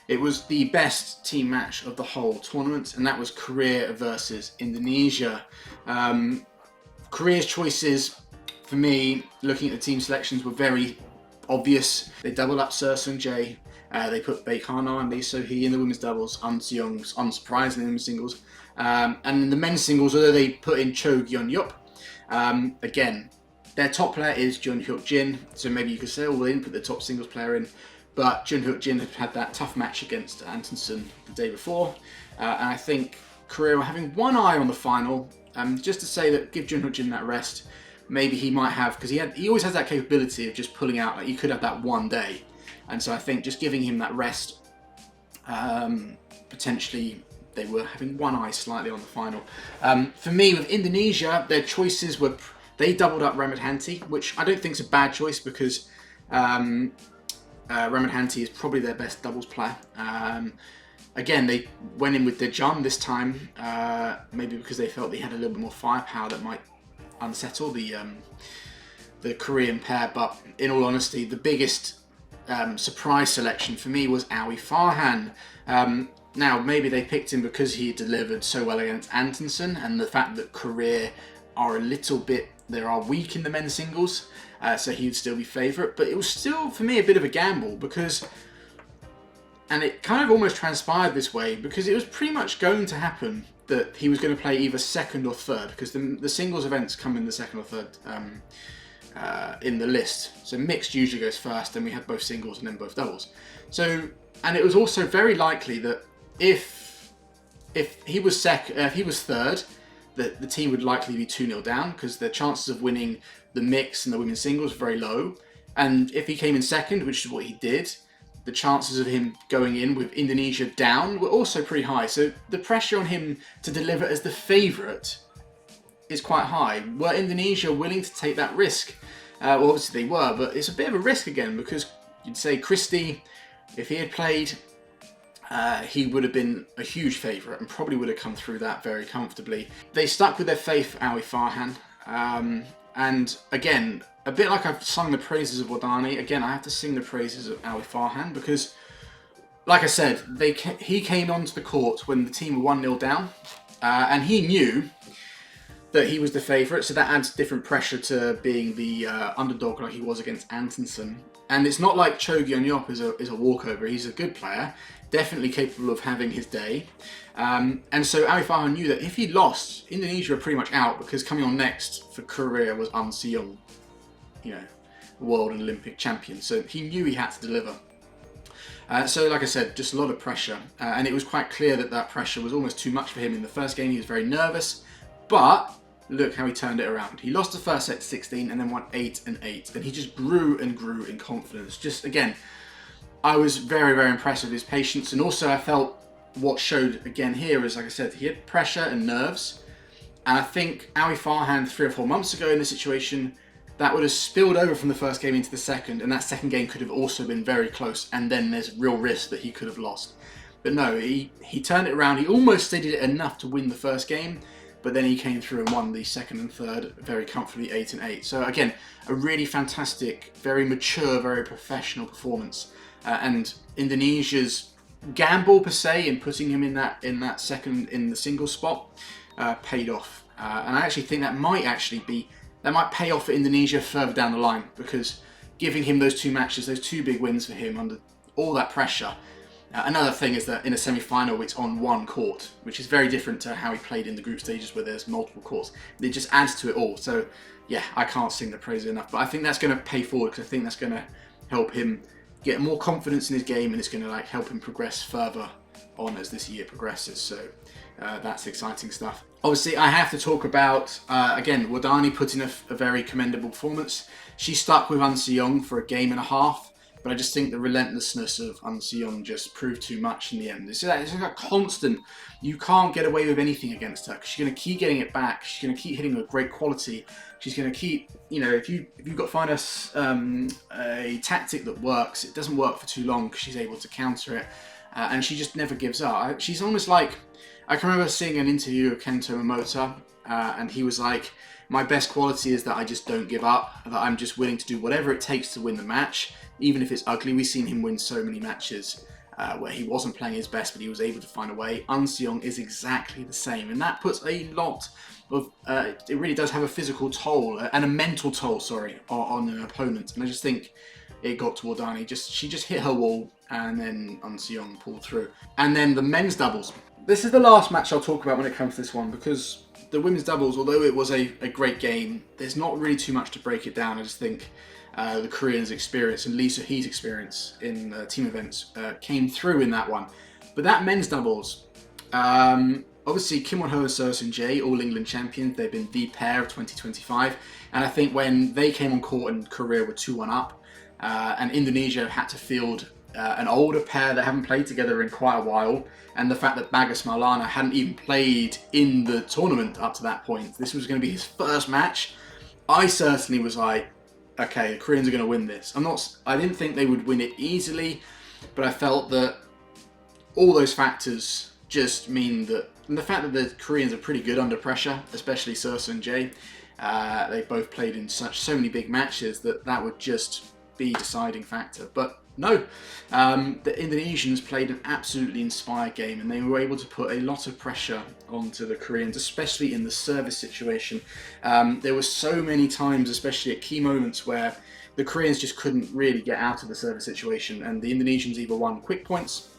Speaker 2: It was the best team match of the whole tournament, and that was Korea versus Indonesia. Korea's choices, for me, looking at the team selections, were very obvious. They doubled up Seo Seung-jae. They put Baek Hana and Lee So-hee in the women's doubles, Seong, unsurprisingly, in the women's singles. And in the men's singles, although they put in Cho Gyeon-yup, again, their top player is Jun Hyuk-jin, so maybe you could say, well, they didn't put the top singles player in, but Jun Hyuk-jin had had that tough match against Antonsen the day before, and I think Korea were having one eye on the final, just to say that give Jun Hyuk-jin that rest. Maybe he might have, because he always has that capability of just pulling out, like he could have that one day. And so I think just giving him that rest, potentially they were having one eye slightly on the final. For me, with Indonesia, their choices were, they doubled up Ramadhanti, which I don't think is a bad choice, because Ramadhanti is probably their best doubles player. Again, they went in with Dejun this time, maybe because they felt they had a little bit more firepower that might unsettle the Korean pair. But in all honesty, the biggest surprise selection for me was Aoi Farhan. Now, maybe they picked him because he delivered so well against Antonsen, and the fact that Korea are a little bit, they are weak in the men's singles, so he would still be favourite. But it was still, for me, a bit of a gamble, because, and it kind of almost transpired this way, because it was pretty much going to happen that he was going to play either second or third, because the singles events come in the second or third in the list. So mixed usually goes first, then we have both singles and then both doubles. So, and it was also very likely that if he was third, the team would likely be 2-0 down because the chances of winning the mix and the women's singles were very low. And if he came in second, which is what he did, the chances of him going in with Indonesia down were also pretty high. So the pressure on him to deliver as the favourite is quite high. Were Indonesia willing to take that risk? Well, obviously they were, but it's a bit of a risk again because you'd say Christie, if he had played, he would have been a huge favourite and probably would have come through that very comfortably. They stuck with their faith, Ali Farhan, and again, a bit like I've sung the praises of Wadani, again I have to sing the praises of Ali Farhan because, like I said, he came onto the court when the team were 1-0 down, and he knew that he was the favourite, so that adds different pressure to being the underdog like he was against Antonsen. And it's not like Cho Gyun-yop is a walkover. He's a good player, definitely capable of having his day. And so Ali Farhan knew that if he lost, Indonesia were pretty much out because coming on next for Korea was Seong, world and Olympic champion. So he knew he had to deliver. So like I said, just a lot of pressure. And it was quite clear that pressure was almost too much for him in the first game. He was very nervous, but look how he turned it around. He lost the first set to 16 and then won 8-8. And he just grew and grew in confidence. Just again, I was very, very impressed with his patience. And also I felt what showed again here is, like I said, he had pressure and nerves. And I think Ali Farhan 3 or 4 months ago in this situation, that would have spilled over from the first game into the second. And that second game could have also been very close. And then there's real risk that he could have lost. But no, he turned it around. He almost steadied it enough to win the first game. But then he came through and won the second and third very comfortably 8-8. So again, a really fantastic, very mature, very professional performance. And Indonesia's gamble per se in putting him in that second in the singles spot paid off. And I actually think that might pay off for Indonesia further down the line because giving him those 2 matches, those 2 big wins for him under all that pressure. Another thing is that in a semi-final it's on 1 court, which is very different to how he played in the group stages where there's multiple courts. It just adds to it all. So yeah, I can't sing the praise enough, but I think that's going to pay forward because I think that's going to help him get more confidence in his game and it's going to help him progress further on as this year progresses. So that's exciting stuff. Obviously, I have to talk about, again, Wadani put in a very commendable performance. She stuck with Seong for a game and a half. But I just think the relentlessness of Seong just proved too much in the end. It's like a constant. You can't get away with anything against her because she's going to keep getting it back. She's going to keep hitting with great quality. She's going to keep, if you've got to find a tactic that works, it doesn't work for too long because she's able to counter it. And she just never gives up. She's almost like, I can remember seeing an interview of Kento Momota and he was like, my best quality is that I just don't give up, that I'm just willing to do whatever it takes to win the match. Even if it's ugly. We've seen him win so many matches where he wasn't playing his best, but he was able to find a way. Seong is exactly the same, and that puts a lot of, it really does have a physical toll, and a mental toll, on an opponent. And I just think it got to Wadani. She just hit her wall, and then Seong pulled through. And then the men's doubles. This is the last match I'll talk about when it comes to this one, because the women's doubles, although it was a great game, there's not really too much to break it down. I just think the Koreans' experience and Lee So-hee's experience in team events came through in that one. But that men's doubles, obviously Kim Won-ho and Seo Seung-jae, all England champions, they've been the pair of 2025. And I think when they came on court and Korea were 2-1 up, and Indonesia had to field an older pair that haven't played together in quite a while, and the fact that Bagas Maulana hadn't even played in the tournament up to that point, this was going to be his first match, I certainly was like, okay, the Koreans are going to win this. I didn't think they would win it easily, but I felt that all those factors just mean that, and the fact that the Koreans are pretty good under pressure, especially Seo Seung-jae, they both played in so many big matches that would just be a deciding factor. But no, the Indonesians played an absolutely inspired game and they were able to put a lot of pressure onto the Koreans, especially in the service situation. There were so many times, especially at key moments, where the Koreans just couldn't really get out of the service situation, and the Indonesians either won quick points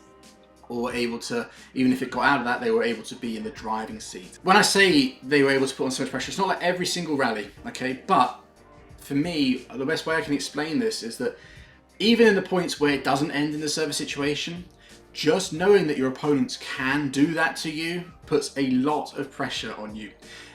Speaker 2: or were able to, even if it got out of that, they were able to be in the driving seat. When I say they were able to put on so much pressure, it's not like every single rally, okay? But for me, the best way I can explain this is that even in the points where it doesn't end in the service situation, just knowing that your opponents can do that to you puts a lot of pressure on you.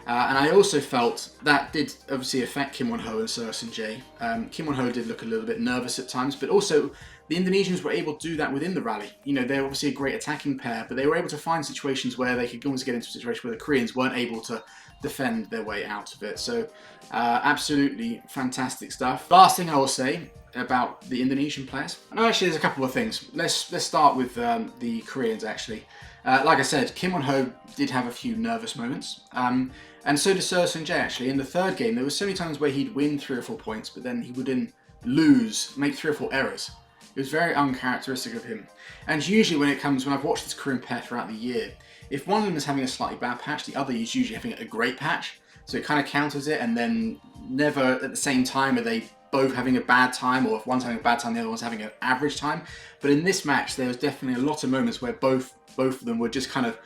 Speaker 2: And I also felt that did obviously affect Kim Won-ho and Seo Kim Won-ho did look a little bit nervous at times, but also the Indonesians were able to do that within the rally. You know, they're obviously a great attacking pair, but they were able to find situations where they could almost get into a situation where the Koreans weren't able to defend their way out of it. So absolutely fantastic stuff. Last thing I will say about the Indonesian players. No, actually, there's a couple of things. Let's start with the Koreans, actually. Like I said, Kim Won-ho did have a few nervous moments. And so did Seo actually. In the third game, there were so many times where he'd win 3 or 4 points, but then he would then lose, make 3 or 4 errors. It was very uncharacteristic of him. And usually when I've watched this Korean pair throughout the year, if one of them is having a slightly bad patch, the other is usually having a great patch. So it kind of counters it, and then never at the same time are they both having a bad time, or if one's having a bad time, the other one's having an average time. But in this match, there was definitely a lot of moments where both of them were just kind of,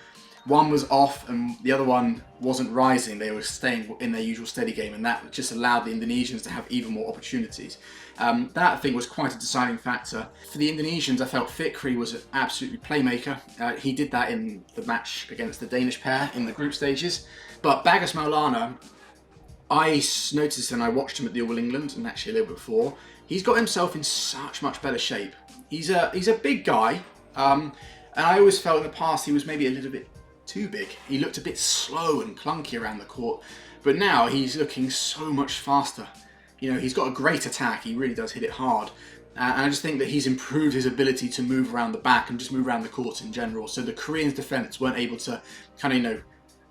Speaker 2: one was off and the other one wasn't rising. They were staying in their usual steady game, and that just allowed the Indonesians to have even more opportunities. That, I think, was quite a deciding factor. For the Indonesians, I felt Fikri was an absolutely playmaker. He did that in the match against the Danish pair in the group stages. But Bagus Maulana, I noticed, and I watched him at the All England, and actually a little bit before, he's got himself in such much better shape. He's a big guy, and I always felt in the past he was maybe a little bit too big. He looked a bit slow and clunky around the court, but now he's looking so much faster. You know, he's got a great attack. He really does hit it hard. And I just think that he's improved his ability to move around the back and just move around the court in general. So the Koreans' defence weren't able to kind of, you know,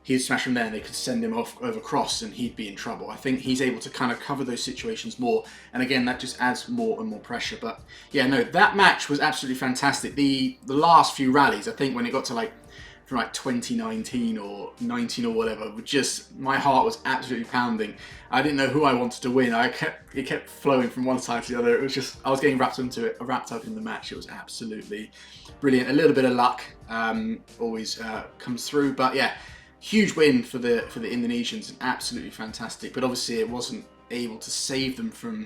Speaker 2: he'd smash him there and they could send him off over cross and he'd be in trouble. I think he's able to kind of cover those situations more. And again, that just adds more and more pressure. But yeah, no, that match was absolutely fantastic. The last few rallies, I think when it got to from 2019 or 19 or whatever, just my heart was absolutely pounding. I didn't know who I wanted to win. It kept flowing from one side to the other. It was just, I was getting wrapped up in the match. It was absolutely brilliant. A little bit of luck always comes through, but yeah, huge win for the Indonesians and absolutely fantastic. But obviously it wasn't able to save them from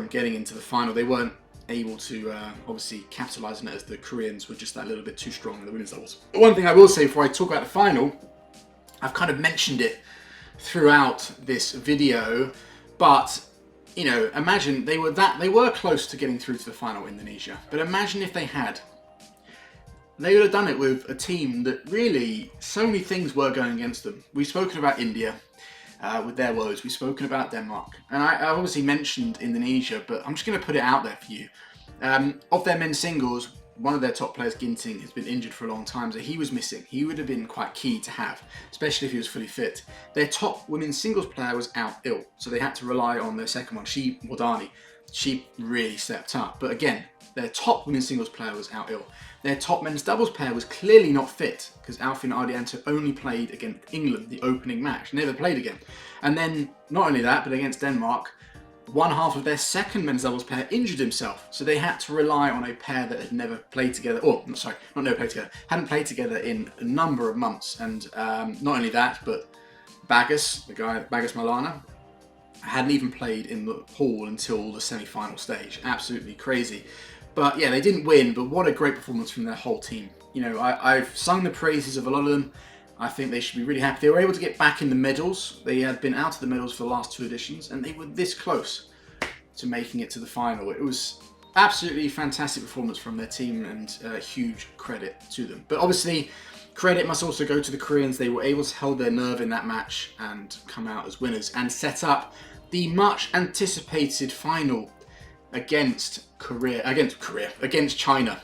Speaker 2: getting into the final. They weren't able to obviously capitalise on it, as the Koreans were just that little bit too strong in the women's doubles. But one thing I will say before I talk about the final, I've kind of mentioned it throughout this video, but you know, imagine they were close to getting through to the final, Indonesia, but imagine if they would have done it with a team that really, so many things were going against them. We've spoken about India with their woes. We've spoken about Denmark. And I obviously mentioned Indonesia, but I'm just going to put it out there for you. Of their men's singles, one of their top players, Ginting, has been injured for a long time, so he was missing. He would have been quite key to have, especially if he was fully fit. Their top women's singles player was out ill, so they had to rely on their second one, Wardani. She really stepped up. But again, their top women's singles player was out ill. Their top men's doubles pair was clearly not fit, because Alfie and Ardianto only played against England the opening match, never played again. And then, not only that, but against Denmark, one half of their second men's doubles pair injured himself, so they had to rely on a pair that had never played together, hadn't played together in a number of months. And not only that, but Bagus Maulana, hadn't even played in the hall until the semi-final stage. Absolutely crazy. But yeah, they didn't win, but what a great performance from their whole team. You know, I've sung the praises of a lot of them. I think they should be really happy. They were able to get back in the medals. They had been out of the medals for the last 2 editions, and they were this close to making it to the final. It was absolutely fantastic performance from their team, and huge credit to them. But obviously, credit must also go to the Koreans. They were able to hold their nerve in that match and come out as winners and set up the much anticipated final against China.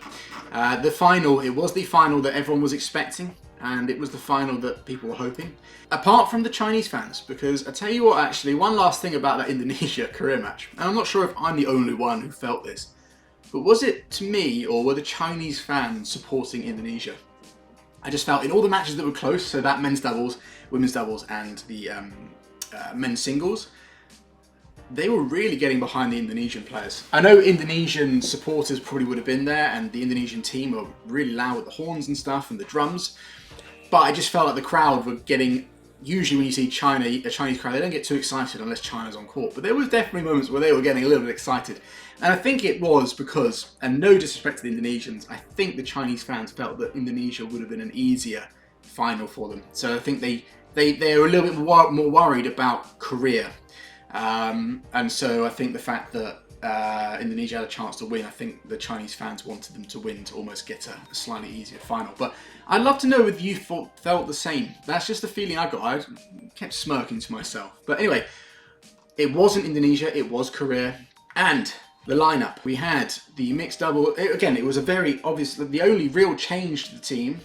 Speaker 2: The final, it was the final that everyone was expecting, and it was the final that people were hoping. Apart from the Chinese fans, because I tell you what, actually, one last thing about that Indonesia-Korea match, and I'm not sure if I'm the only one who felt this, but was it to me, or were the Chinese fans supporting Indonesia? I just felt in all the matches that were close, so that men's doubles, women's doubles, and the men's singles, they were really getting behind the Indonesian players. I know Indonesian supporters probably would have been there, and the Indonesian team were really loud with the horns and stuff and the drums, but I just felt like the crowd were getting, usually when you see China, a Chinese crowd, they don't get too excited unless China's on court, but there was definitely moments where they were getting a little bit excited. And I think it was because, and no disrespect to the Indonesians, I think the Chinese fans felt that Indonesia would have been an easier final for them. So I think they they're a little bit more worried about Korea. And so I think the fact that Indonesia had a chance to win, I think the Chinese fans wanted them to win to almost get a slightly easier final. But I'd love to know if you felt the same. That's just the feeling I got. I kept smirking to myself. But anyway, it wasn't Indonesia, it was Korea. And the lineup, we had the mixed double. Again, it was a very obvious, the only real change to the team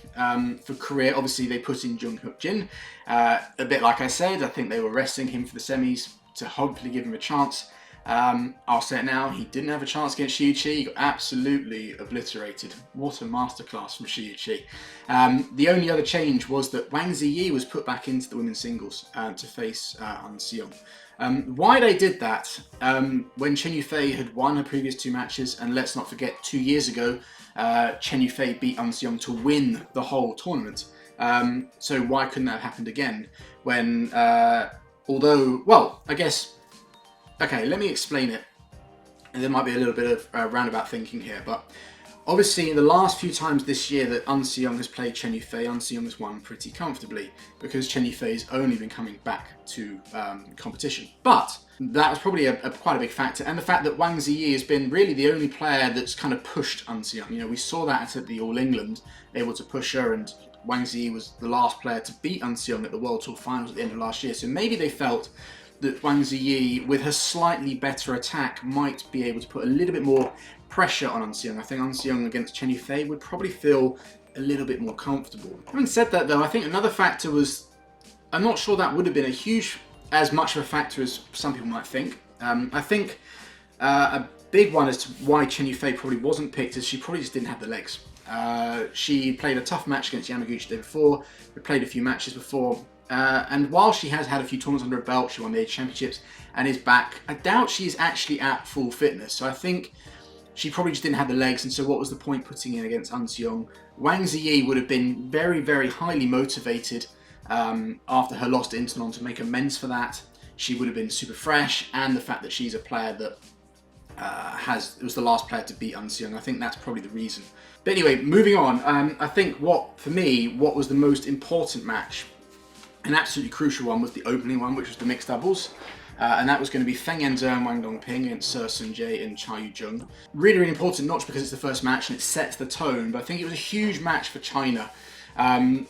Speaker 2: for Korea. Obviously, they put in Jung Hyuk Jin. A bit like I said, I think they were resting him for the semis to hopefully give him a chance. I'll say it now, he didn't have a chance against Shi Yuqi. He got absolutely obliterated. What a masterclass from Shi Yuqi. The only other change was that Wang Ziyi was put back into the women's singles to face An Seong. Why they did that, when Chen Yufei had won her previous 2 matches, and let's not forget 2 years ago, Chen Yufei beat An Seong to win the whole tournament. So why couldn't that have happened again? When, although, well, I guess, okay, let me explain it. And there might be a little bit of roundabout thinking here, but obviously in the last few times this year that An Seong has played Chen Yufei, An Seong has won pretty comfortably because Chen Yufei has only been coming back to competition. But that was probably quite a big factor, and the fact that Wang Ziyi has been really the only player that's kind of pushed An Seong. You know, we saw that at the All England, able to push her, and Wang Ziyi was the last player to beat An Seong at the World Tour Finals at the end of last year. So maybe they felt that Wang Ziyi, with her slightly better attack, might be able to put a little bit more pressure on An Seong. I think An Seong against Chen Yufei would probably feel a little bit more comfortable. Having said that though, I think another factor was, I'm not sure that would have been as much of a factor as some people might think. I think a big one as to why Chen Yufei probably wasn't picked is she probably just didn't have the legs. She played a tough match against Yamaguchi the day before, we played a few matches before, and while she has had a few tournaments under her belt, she won the Age Championships and is back, I doubt she's actually at full fitness. So I think she probably just didn't have the legs, and so what was the point putting in against An Seong? Wang Ziyi would have been very, very highly motivated after her loss to Intanon to make amends for that. She would have been super fresh, and the fact that she's a player that was the last player to beat An Seong, I think that's probably the reason. But anyway, moving on, I think what was the most important match, an absolutely crucial one, was the opening one, which was the mixed doubles. And that was going to be Feng Yanzhou and Wang Dongping against Se Sun-jae and Cha Yu-jung. Really, really important, not just because it's the first match and it sets the tone, but I think it was a huge match for China.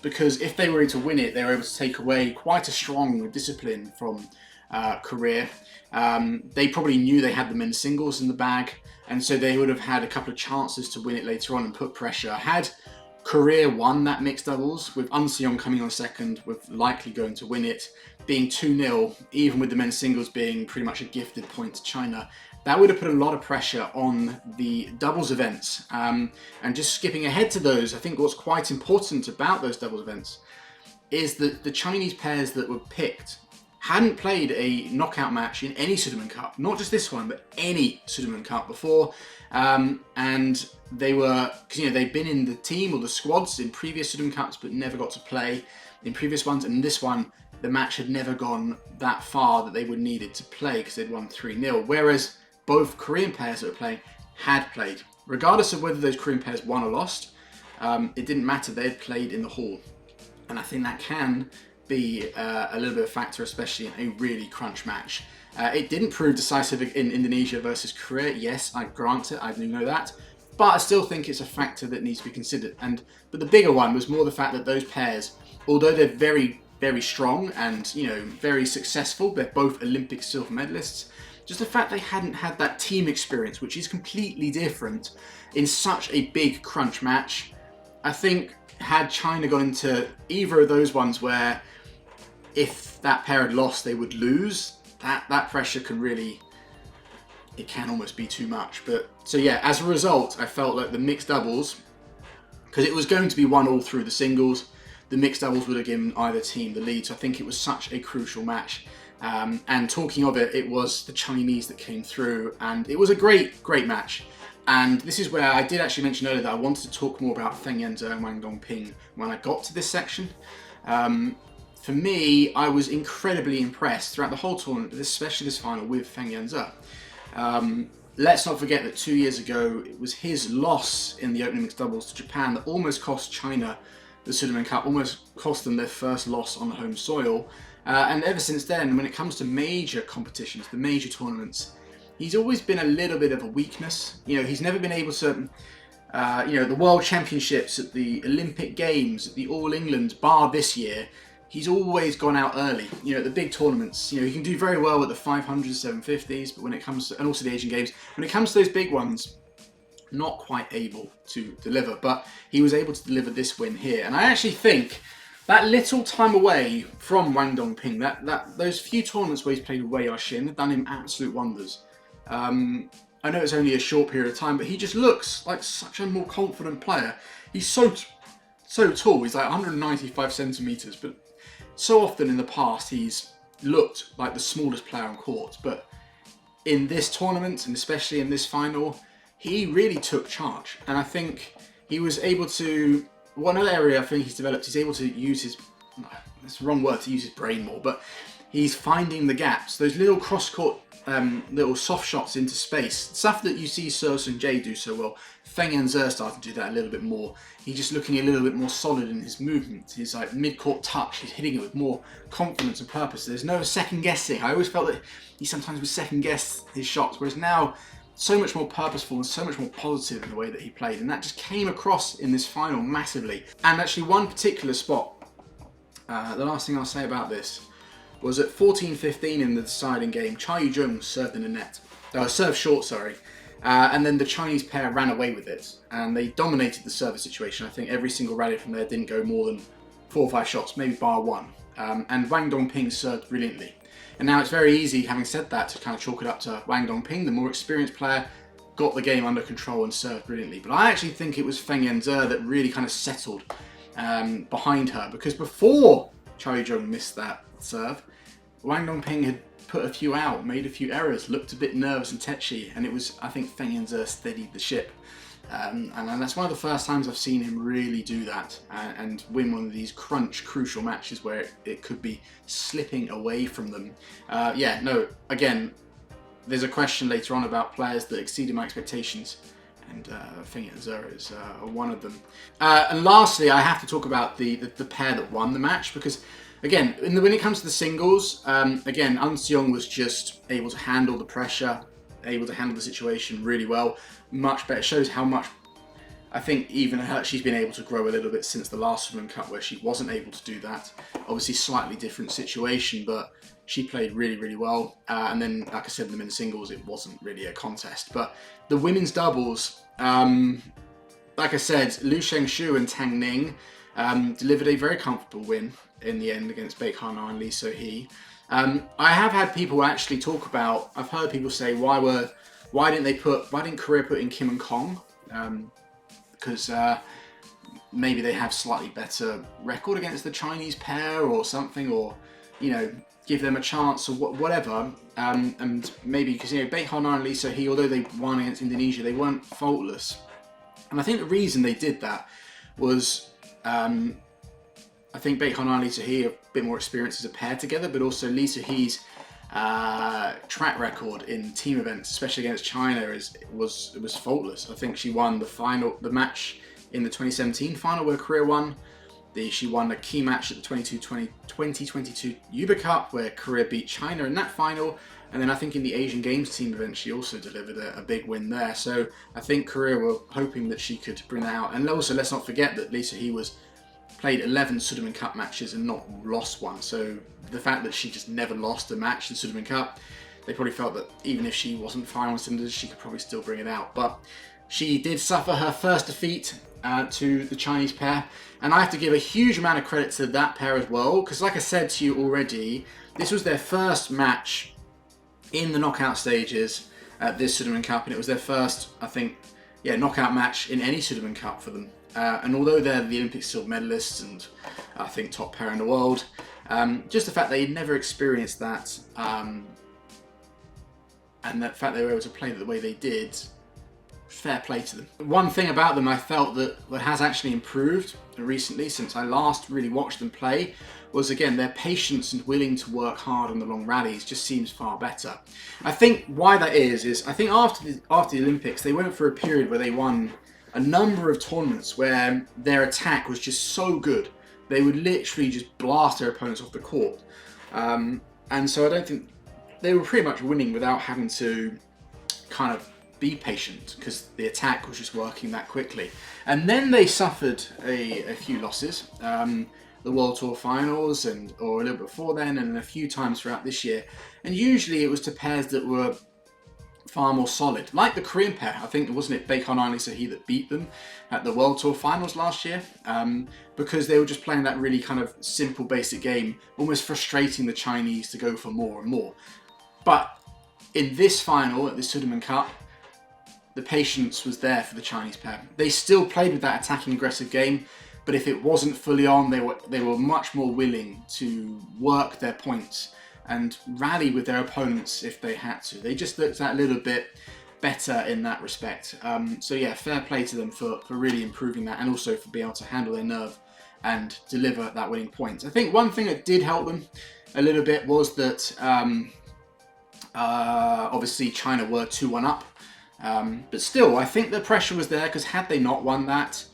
Speaker 2: Because if they were able to win it, they were able to take away quite a strong discipline from Korea. They probably knew they had the men's singles in the bag, and so they would have had a couple of chances to win it later on and put pressure. Had Korea won that mixed doubles, with An Seong coming on second, with likely going to win it, being 2-0, even with the men's singles being pretty much a gifted point to China, that would have put a lot of pressure on the doubles events. And just skipping ahead to those, I think what's quite important about those doubles events is that the Chinese pairs that were picked hadn't played a knockout match in any Sudirman Cup, not just this one, but any Sudirman Cup before. And they were, because they'd been in the team or the squads in previous Sudirman Cups, but never got to play in previous ones. And this one, the match had never gone that far that they would needed to play because they'd won 3-0. Whereas both Korean pairs that were playing had played. Regardless of whether those Korean pairs won or lost, it didn't matter, they had played in the hall. And I think that can be a little bit of a factor, especially in a really crunch match. It didn't prove decisive in Indonesia versus Korea. Yes, I grant it, I do know that. But I still think it's a factor that needs to be considered. But the bigger one was more the fact that those pairs, although they're very, very strong and very successful, they're both Olympic silver medalists, just the fact they hadn't had that team experience, which is completely different in such a big crunch match. I think had China gone into either of those ones where if that pair had lost, they would lose, that pressure can really, it can almost be too much. But so yeah, as a result, I felt like the mixed doubles, because it was going to be 1-1 through the singles, the mixed doubles would have given either team the lead. So I think it was such a crucial match. And talking of it, it was the Chinese that came through, and it was a great, great match. And this is where I did actually mention earlier that I wanted to talk more about Feng Yanzhou and Wang Dongping when I got to this section. For me, I was incredibly impressed throughout the whole tournament, but especially this final, with Feng Yanzhou. Let's not forget that 2 years ago, it was his loss in the opening mixed doubles to Japan that almost cost China the Sudirman Cup, almost cost them their first loss on home soil. And ever since then, when it comes to major competitions, the major tournaments, he's always been a little bit of a weakness. You know, he's never been able to, the World Championships, at the Olympic Games, at the All England, bar this year, he's always gone out early. You know, at the big tournaments, you know, he can do very well at the 500s, 750s, but when it comes to, and also the Asian Games, when it comes to those big ones, not quite able to deliver. But he was able to deliver this win here. And I actually think that little time away from Wang Dongping, those few tournaments where he's played with Wei Yaxin have done him absolute wonders. I know it's only a short period of time, but he just looks like such a more confident player. He's so tall. He's like 195 centimeters, but so often in the past he's looked like the smallest player on court. But in this tournament, and especially in this final, he really took charge. And I think he was able to, one other area I think he's developed, he's able to use his, it's the wrong word to use his brain more, but he's finding the gaps, those little cross-court, little soft shots into space, stuff that you see Seo Seung-jae do so well. Feng Yanze starting to do that a little bit more. He's just looking a little bit more solid in his movement. His like mid-court touch, he's hitting it with more confidence and purpose. There's no second guessing. I always felt that he sometimes would second guess his shots, whereas now so much more purposeful and so much more positive in the way that he played, and that just came across in this final massively. And actually one particular spot, the last thing I'll say about this, was at 14-15 in the deciding game, Cha Yu-jung served in the net. Served short, sorry. And then the Chinese pair ran away with it, and they dominated the service situation. I think every single rally from there didn't go more than 4 or 5 shots, maybe bar one. And Wang Dongping served brilliantly. And now it's very easy, having said that, to kind of chalk it up to Wang Dongping, the more experienced player, got the game under control and served brilliantly. But I actually think it was Feng Yanze that really kind of settled behind her, because before Cha Yu-jung missed that serve, Wang Dongping had put a few out, made a few errors, looked a bit nervous and tetchy, and it was, I think, Feng Yanze steadied the ship. And that's one of the first times I've seen him really do that and win one of these crucial matches where it could be slipping away from them. Again, there's a question later on about players that exceeded my expectations, and Feng Yanze is one of them. And lastly, I have to talk about the pair that won the match, because again, when it comes to the singles, again, Eun Seong was just able to handle the pressure, able to handle the situation really well, much better. Shows how much, I think, even her, she's been able to grow a little bit since the last Sudirman Cup where she wasn't able to do that. Obviously slightly different situation, but she played really, really well. And then, like I said, in the men's singles, it wasn't really a contest. But the women's doubles, like I said, Liu Shengshu and Tang Ning delivered a very comfortable win in the end against Beckman and Lee So-hee. I have had people actually talk about, I've heard people say, why didn't Korea put in Kim and Kong? Because maybe they have slightly better record against the Chinese pair or something, or, you know, give them a chance or whatever. And maybe because, you know, Beckman and Lee So-hee, although they won against Indonesia, they weren't faultless. And I think the reason they did that was, I think Beckman and Lee So-hee have a bit more experience as a pair together, but also Lee So-hee's track record in team events, especially against China, was faultless. I think she won the match in the 2017 final where Korea won. She won a key match at the 2022 UNBEATABLE Cup where Korea beat China in that final. And then I think in the Asian Games team event, she also delivered a big win there. So I think Korea were hoping that she could bring that out. And also, let's not forget that Lee So-hee played 11 Sudirman Cup matches and not lost one. So the fact that she just never lost a match in Sudirman Cup, they probably felt that even if she wasn't firing on cylinders, she could probably still bring it out. But she did suffer her first defeat to the Chinese pair. And I have to give a huge amount of credit to that pair as well, because like I said to you already, this was their first match in the knockout stages at this Sudirman Cup, and it was their first, I think, knockout match in any Sudirman Cup for them. And although they're the Olympic silver medalists and I think top pair in the world, just the fact they had never experienced that, and the fact they were able to play the way they did, fair play to them. One thing about them I felt that has actually improved recently since I last really watched them play was, again, their patience and willing to work hard on the long rallies just seems far better. I think why that is I think after the Olympics they went for a period where they won a number of tournaments where their attack was just so good. They would literally just blast their opponents off the court. And so I don't think they were pretty much winning without having to kind of be patient, because the attack was just working that quickly. And then they suffered a few losses. The World Tour Finals, or a little bit before then, and a few times throughout this year. And usually it was to pairs that were far more solid. Like the Korean pair, I think, wasn't it Beckman and Sahi that beat them at the World Tour Finals last year? Because they were just playing that really kind of simple, basic game, almost frustrating the Chinese to go for more and more. But in this final, at the Sudirman Cup, the patience was there for the Chinese pair. They still played with that attacking, aggressive game, but if it wasn't fully on, they were much more willing to work their points and rally with their opponents if they had to. They just looked that little bit better in that respect. So yeah, fair play to them for really improving that, and also for being able to handle their nerve and deliver that winning point. I think one thing that did help them a little bit was that obviously China were 2-1 up. But still, I think the pressure was there, because had they not won that,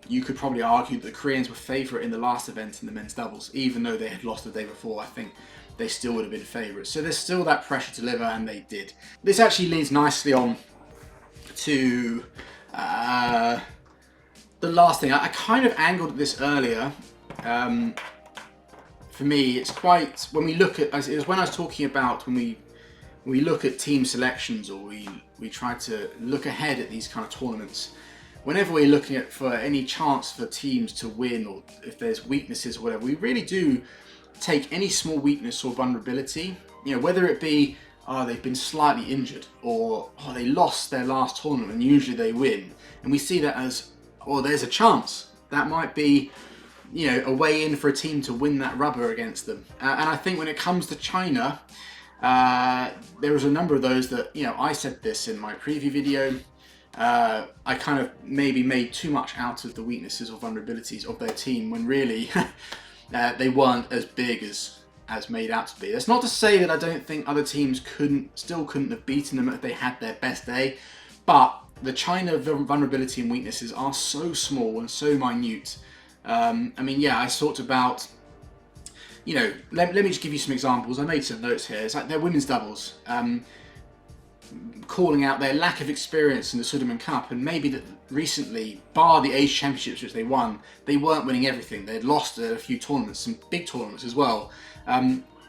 Speaker 2: you could probably argue that the Koreans were favourite in the last event in the men's doubles. Even though they had lost the day before, I think they still would have been favourites. So there's still that pressure to deliver, and they did. This actually leads nicely on to the last thing. I kind of angled this earlier. For me, it's quite, when we look at, it was when I was talking about when we look at team selections, or we try to look ahead at these kind of tournaments. Whenever we're looking at for any chance for teams to win, or if there's weaknesses or whatever, we really do take any small weakness or vulnerability, whether it be, they've been slightly injured, or they lost their last tournament and usually they win, and we see that as, there's a chance that might be, a way in for a team to win that rubber against them. And I think when it comes to China, there was a number of those that, I said this in my preview video. I kind of maybe made too much out of the weaknesses or vulnerabilities of their team, when really they weren't as big as made out to be. That's not to say that I don't think other teams still couldn't have beaten them if they had their best day, but the China vulnerability and weaknesses are so small and so minute. I talked about, let me just give you some examples. I made some notes here. It's like their women's doubles. Calling out their lack of experience in the Sudirman Cup, and maybe that recently, bar the Asia Championships which they won, they weren't winning everything. They'd lost a few tournaments, some big tournaments as well.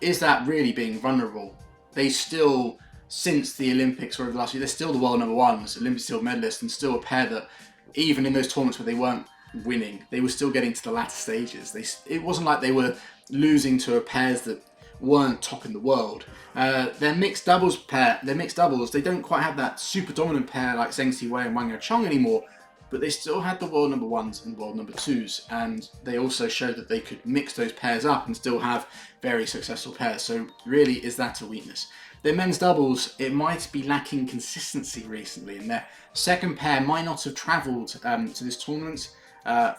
Speaker 2: Is that really being vulnerable? They still, since the Olympics or over the last year, they're still the world number ones, Olympic silver medalists, and still a pair that, even in those tournaments where they weren't winning, they were still getting to the latter stages. It wasn't like they were losing to pairs that weren't top in the world. Their mixed doubles, they don't quite have that super dominant pair like Zheng Siwei and Wang Yachong anymore, but they still had the world number ones and world number twos, and they also showed that they could mix those pairs up and still have very successful pairs. So really, is that a weakness? Their men's doubles, it might be lacking consistency recently, and their second pair might not have travelled to this tournament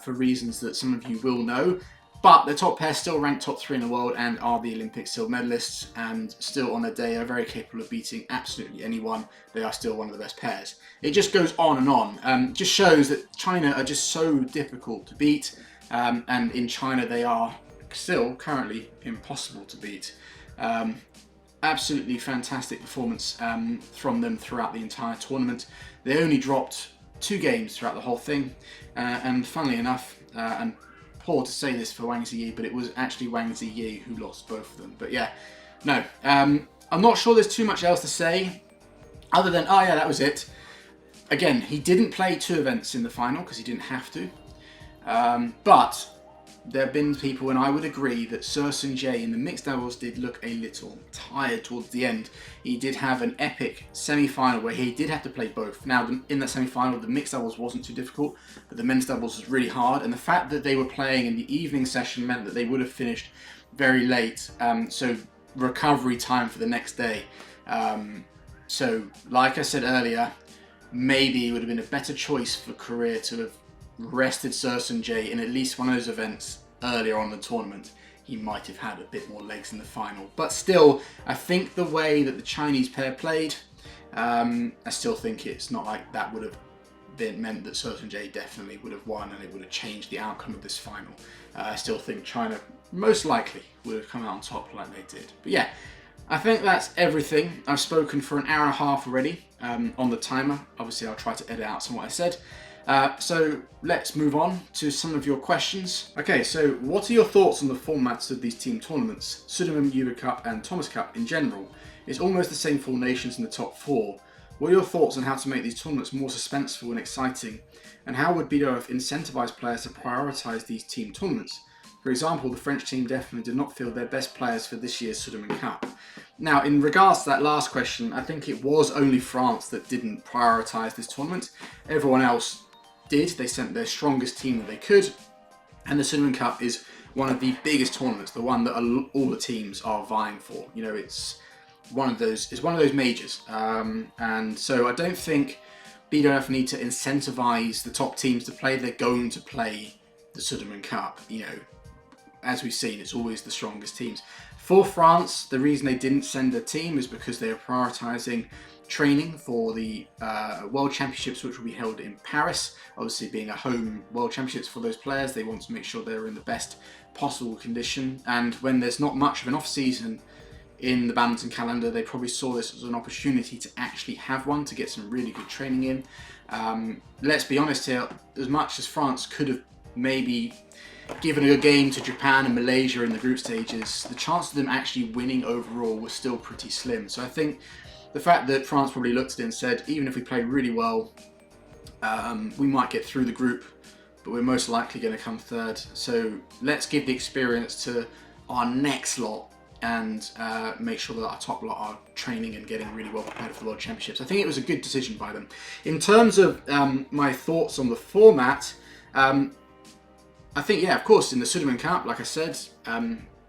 Speaker 2: for reasons that some of you will know. But the top pair still ranked top 3 in the world and are the Olympic silver medalists, and still on their day are very capable of beating absolutely anyone. They are still one of the best pairs. It just goes on and on. Just shows that China are just so difficult to beat, and in China they are still currently impossible to beat. Absolutely fantastic performance from them throughout the entire tournament. They only dropped 2 games throughout the whole thing, and funnily enough, and poor to say this for Wang Ziyi, but it was actually Wang Ziyi who lost both of them. But yeah, no, I'm not sure there's too much else to say, other than, that was it. Again, he didn't play 2 events in the final because he didn't have to, but there have been people, and I would agree, that Sudirman in the mixed doubles did look a little tired towards the end. He did have an epic semi-final where he did have to play both. Now, in that semi-final, the mixed doubles wasn't too difficult, but the men's doubles was really hard, and the fact that they were playing in the evening session meant that they would have finished very late, so recovery time for the next day. So, like I said earlier, maybe it would have been a better choice for Korea to have rested Sudirman in at least one of those events earlier on in the tournament. He might have had a bit more legs in the final. But still, I think the way that the Chinese pair played, I still think it's not like that would have meant that J definitely would have won and it would have changed the outcome of this final. I still think China most likely would have come out on top like they did. But yeah, I think that's everything. I've spoken for an hour and a half already on the timer. Obviously, I'll try to edit out some of what I said. So let's move on to some of your questions. Okay, so what are your thoughts on the formats of these team tournaments? Sudirman, Uber Cup and Thomas Cup in general. It's almost the same 4 nations in the top 4. What are your thoughts on how to make these tournaments more suspenseful and exciting? And how would BWF incentivise players to prioritise these team tournaments? For example, the French team definitely did not field their best players for this year's Sudirman Cup. Now, in regards to that last question, I think it was only France that didn't prioritise this tournament. Everyone else did. They sent their strongest team that they could. And the Sudirman Cup is one of the biggest tournaments, the one that all the teams are vying for. You know, it's one of those majors. And so I don't think BWF need to incentivise the top teams to play. They're going to play the Sudirman Cup. You know, as we've seen, it's always the strongest teams. For France, the reason they didn't send a team is because they are prioritising training for the World Championships, which will be held in Paris. Obviously, being a home World Championships for those players, they want to make sure they're in the best possible condition. And when there's not much of an off-season in the badminton calendar, they probably saw this as an opportunity to actually have one, to get some really good training in. Let's be honest here, as much as France could have maybe given a game to Japan and Malaysia in the group stages, the chance of them actually winning overall was still pretty slim. So I think the fact that France probably looked at it and said, even if we play really well, we might get through the group, but we're most likely going to come third. So let's give the experience to our next lot and make sure that our top lot are training and getting really well prepared for the World Championships. I think it was a good decision by them. In terms of my thoughts on the format, I think, yeah, of course, in the Sudirman Cup, like I said,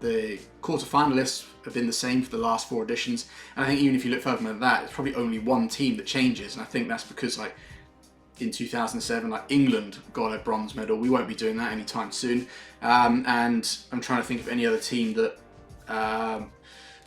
Speaker 2: the quarterfinalists have been the same for the last 4 editions. And I think even if you look further than that, it's probably only one team that changes. And I think that's because, like, in 2007, like, England got a bronze medal. We won't be doing that anytime soon. And I'm trying to think of any other team that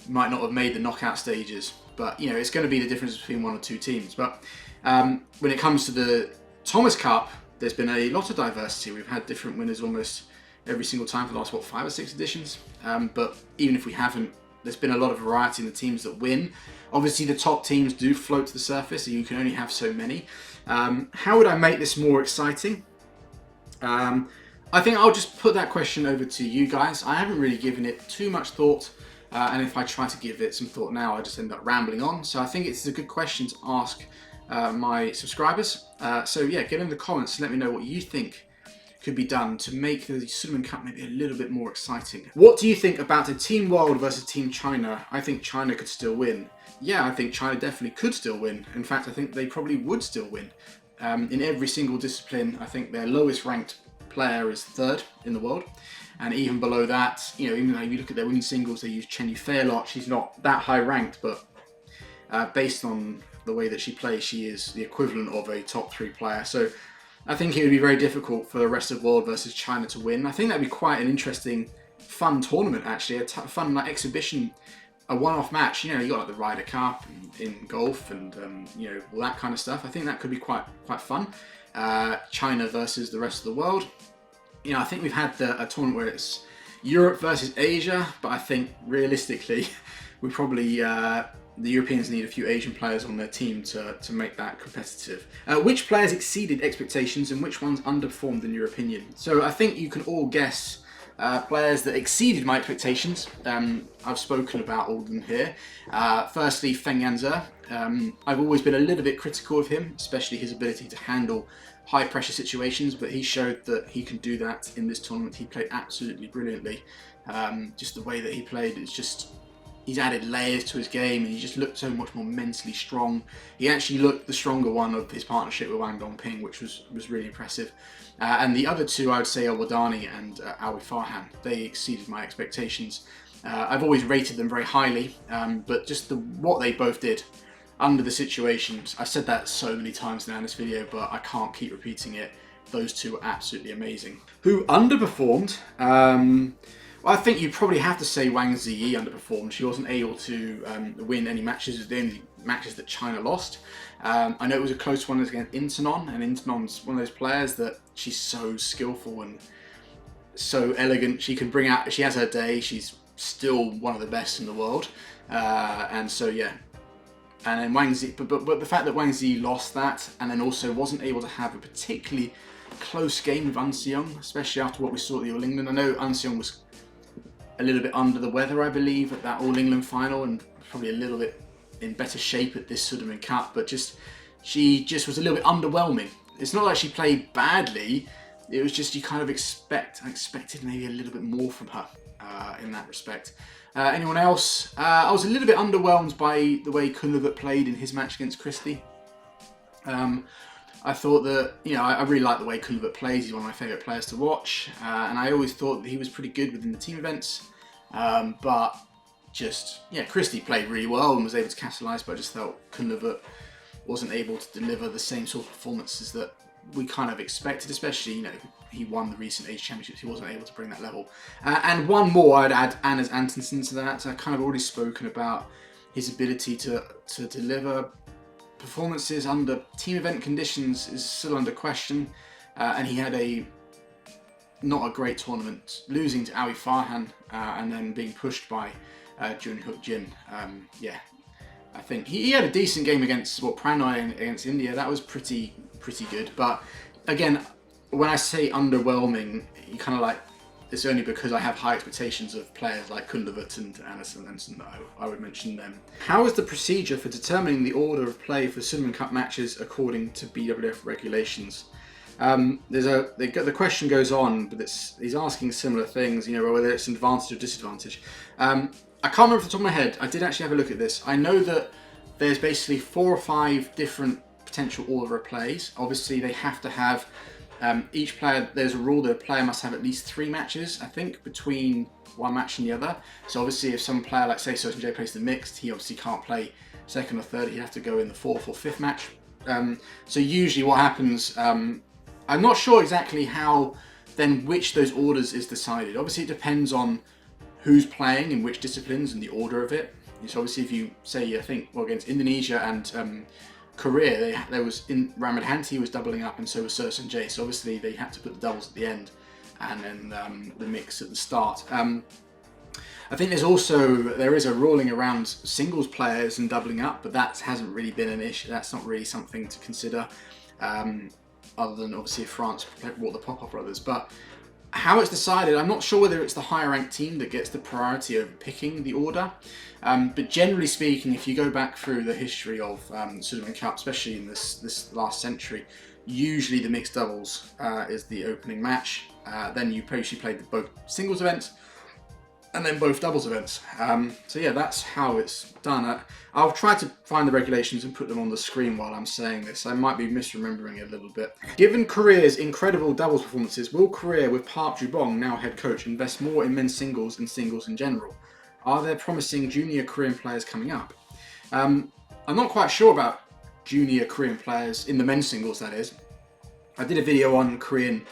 Speaker 2: might not have made the knockout stages. But, you know, it's going to be the difference between 1 or 2 teams. But when it comes to the Thomas Cup, there's been a lot of diversity. We've had different winners almost every single time for the last, 5 or 6 editions. But even if we haven't, there's been a lot of variety in the teams that win. Obviously, the top teams do float to the surface, so you can only have so many. How would I make this more exciting? I think I'll just put that question over to you guys. I haven't really given it too much thought. And if I try to give it some thought now, I just end up rambling on. So I think it's a good question to ask my subscribers. So yeah, get in the comments and let me know what you think could be done to make the Sudirman Cup maybe a little bit more exciting. What do you think about a Team World versus Team China? I think China could still win. Yeah, I think China definitely could still win. In fact, I think they probably would still win. In every single discipline, I think their lowest ranked player is 3rd in the world. And even below that, you know, even though you look at their women's singles, they use Chen Yufei a lot. She's not that high ranked, but based on the way that she plays, she is the equivalent of a top 3 player. So I think it would be very difficult for the rest of the world versus China to win. I think that'd be quite an interesting, fun tournament actually, a fun like exhibition, a one-off match. You know, you got like the Ryder Cup in golf and you know, all that kind of stuff. I think that could be quite fun. China versus the rest of the world. You know, I think we've had a tournament where it's Europe versus Asia, but I think realistically, we probably the Europeans need a few Asian players on their team to make that competitive. Which players exceeded expectations and which ones underperformed in your opinion? So I think you can all guess players that exceeded my expectations. I've spoken about all of them here. Firstly, Feng Yanze. I've always been a little bit critical of him, especially his ability to handle high pressure situations, but he showed that he can do that in this tournament. He played absolutely brilliantly. Just the way that he played, it's just, he's added layers to his game and he just looked so much more mentally strong. He actually looked the stronger one of his partnership with Wang Dongping, which was really impressive. And the other two, I would say, are Wadani and Awi Farhan. They exceeded my expectations. I've always rated them very highly, but just what they both did under the situations, I've said that so many times now in this video, but I can't keep repeating it. Those two were absolutely amazing. Who underperformed? Well, I think you probably have to say Wang Ziyi underperformed. She wasn't able to win any matches. It was the only matches that China lost. I know it was a close one against Intanon, and Intanon's one of those players that she's so skillful and so elegant. She can bring out, she has her day, she's still one of the best in the world. And so, yeah. And then Wang Ziyi, but the fact that Wang Ziyi lost that and then also wasn't able to have a particularly close game with Un Seong, especially after what we saw at the All England. I know Un Seong was a little bit under the weather, I believe, at that All England final, and probably a little bit in better shape at this Sudirman Cup, but she just was a little bit underwhelming. It's not like she played badly, it was just I expected maybe a little bit more from her in that respect. Anyone else? I was a little bit underwhelmed by the way Kunlevut played in his match against Christie. I thought that, I really like the way Kunlevut plays. He's one of my favourite players to watch. And I always thought that he was pretty good within the team events. But Christie played really well and was able to capitalise, but I just felt Kunlevut wasn't able to deliver the same sort of performances that we kind of expected, especially, he won the recent Age Championships. He wasn't able to bring that level. And one more, I'd add Anders Antonsen to that. I kind of already spoken about his ability to deliver performances under team event conditions is still under question, and he had not a great tournament, losing to Awi Farhan and then being pushed by Jun Hook Jin. I think he had a decent game against Prannoy against India. That was pretty good, but again, when I say underwhelming, you kind of like, it's only because I have high expectations of players like Kunlevut and Anderson Lenson that I would mention them. How is the procedure for determining the order of play for Sudirman Cup matches according to BWF regulations? The question goes on, but he's asking similar things, whether it's an advantage or disadvantage. I can't remember off the top of my head. I did actually have a look at this. I know that there's basically 4 or 5 different potential order of plays. Obviously, they have to have each player, there's a rule that a player must have at least 3 matches, I think, between one match and the other. So obviously if some player, like say Sosin J plays the mixed, he obviously can't play second or third, he'd have to go in the 4th or 5th match. So usually what happens, I'm not sure exactly how then which those orders is decided. Obviously it depends on who's playing in which disciplines and the order of it. So obviously if you say, I think, against Indonesia and Korea, there was Ramadhanti was doubling up, and so was Sosin J. So obviously they had to put the doubles at the end, and then the mix at the start. I think there is a ruling around singles players and doubling up, but that hasn't really been an issue. That's not really something to consider, other than obviously if France brought the Popov brothers. But how it's decided, I'm not sure whether it's the higher ranked team that gets the priority over picking the order. But generally speaking, if you go back through the history of Sudirman Cup, especially in this last century, usually the mixed doubles is the opening match. Then you usually play both singles events and then both doubles events. So yeah, that's how it's done. I'll try to find the regulations and put them on the screen while I'm saying this. I might be misremembering it a little bit. Given Korea's incredible doubles performances, will Korea, with Park Ju-bong now head coach, invest more in men's singles and singles in general? Are there promising junior Korean players coming up? I'm not quite sure about junior Korean players, in the men's singles that is. I did a video on Korean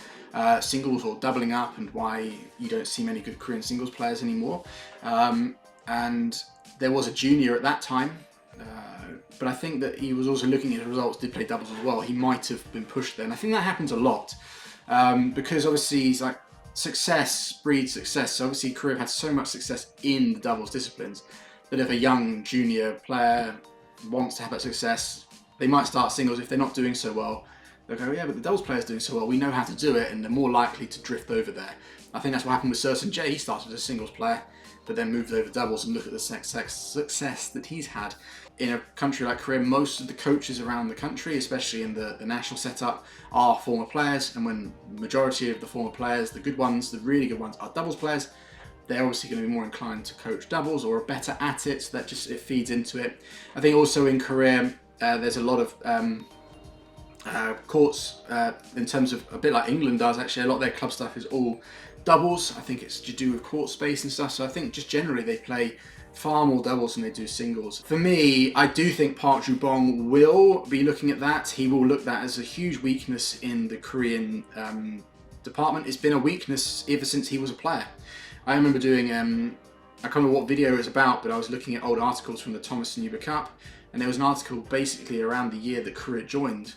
Speaker 2: singles or doubling up and why you don't see many good Korean singles players anymore. And there was a junior at that time, but I think that he was also looking at the results, did play doubles as well. He might have been pushed there, and I think that happens a lot because obviously he's like, success breeds success. So obviously Korea had so much success in the doubles disciplines that if a young junior player wants to have that success, they might start singles. If they're not doing so well, they'll go, yeah, but the doubles player's doing so well, we know how to do it, and they're more likely to drift over there. I think that's what happened with Sosin J. He started as a singles player, but then moved over doubles, and look at the success that he's had. In a country like Korea, most of the coaches around the country, especially in the national setup, are former players, and when the majority of the former players, the good ones, the really good ones, are doubles players, they're obviously going to be more inclined to coach doubles or are better at it, so that it feeds into it. I think also in Korea, there's a lot of courts, in terms of, a bit like England does actually, a lot of their club stuff is all doubles. I think it's to do with court space and stuff, so I think just generally they play far more doubles than they do singles. For me, I do think Park Ju-bong will be looking at that. He will look at that as a huge weakness in the Korean department. It's been a weakness ever since he was a player. I remember doing, I can't remember what video it was about, but I was looking at old articles from the Thomas and Uber Cup, and there was an article basically around the year that Korea joined,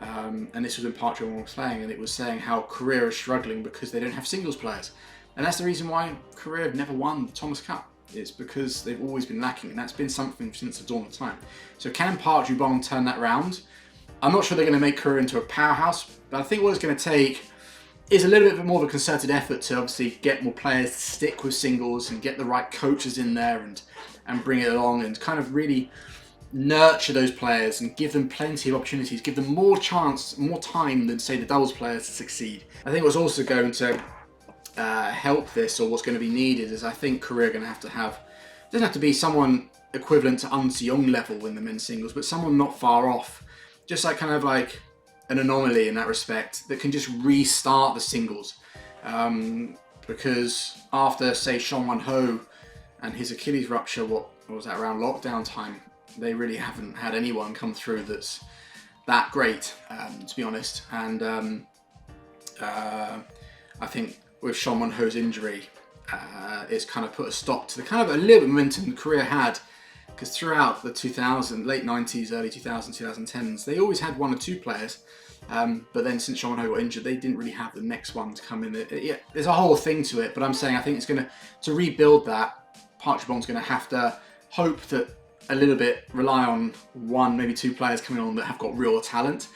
Speaker 2: and this was when Park Ji-won was playing, and it was saying how Korea is struggling because they don't have singles players. And that's the reason why Korea have never won the Thomas Cup. It's because they've always been lacking, and that's been something since the dawn of time. So can Park Ji-won turn that round? I'm not sure they're going to make Korea into a powerhouse, but I think what it's going to take is a little bit more of a concerted effort to obviously get more players to stick with singles and get the right coaches in there and bring it along and kind of really nurture those players and give them plenty of opportunities, give them more chance, more time than say the doubles players to succeed. I think what's also going to help this, or what's going to be needed, is I think Korea are going to have, it doesn't have to be someone equivalent to An Se-young level in the men's singles, but someone not far off, just like kind of like an anomaly in that respect that can just restart the singles. Because after, say, Sean Won-ho and his Achilles rupture, what was that, around lockdown time, they really haven't had anyone come through that's that great, to be honest. And I think with Sean Won-ho's injury, it's kind of put a stop to the kind of a little bit of momentum Korea had, because throughout the late 90s, early 2000s, 2010s, they always had one or two players. But then since Sean Won-ho got injured, they didn't really have the next one to come in. Yeah, there's a whole thing to it, but I'm saying I think it's going to rebuild that. Park Ji-won's going to have to hope that a little bit, rely on one, maybe two players coming on that have got real talent,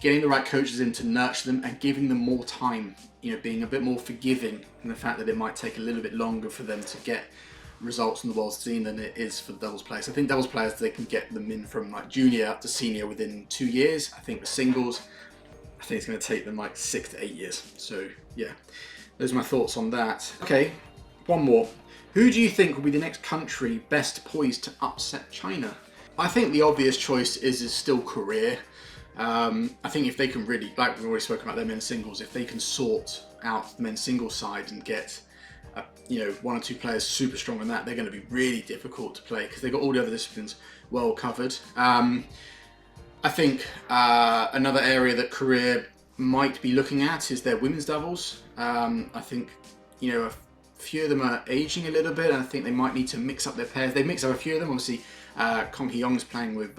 Speaker 2: getting the right coaches in to nurture them and giving them more time, you know, being a bit more forgiving in the fact that it might take a little bit longer for them to get results on the world scene than it is for doubles players. I think doubles players, they can get them in from like junior up to senior within 2 years. I think with singles, I think it's going to take them like 6 to 8 years. So yeah, those are my thoughts on that. Okay, one more. Who do you think will be the next country best poised to upset China? I think the obvious choice is still Korea. I think if they can really, like we've already spoken about their men's singles, if they can sort out the men's singles side and get one or two players super strong in that, they're going to be really difficult to play because they've got all the other disciplines well covered. I think another area that Korea might be looking at is their women's doubles. I think, a few of them are aging a little bit, and I think they might need to mix up their pairs. They mix up a few of them. Obviously, Kong Hee-young's playing with,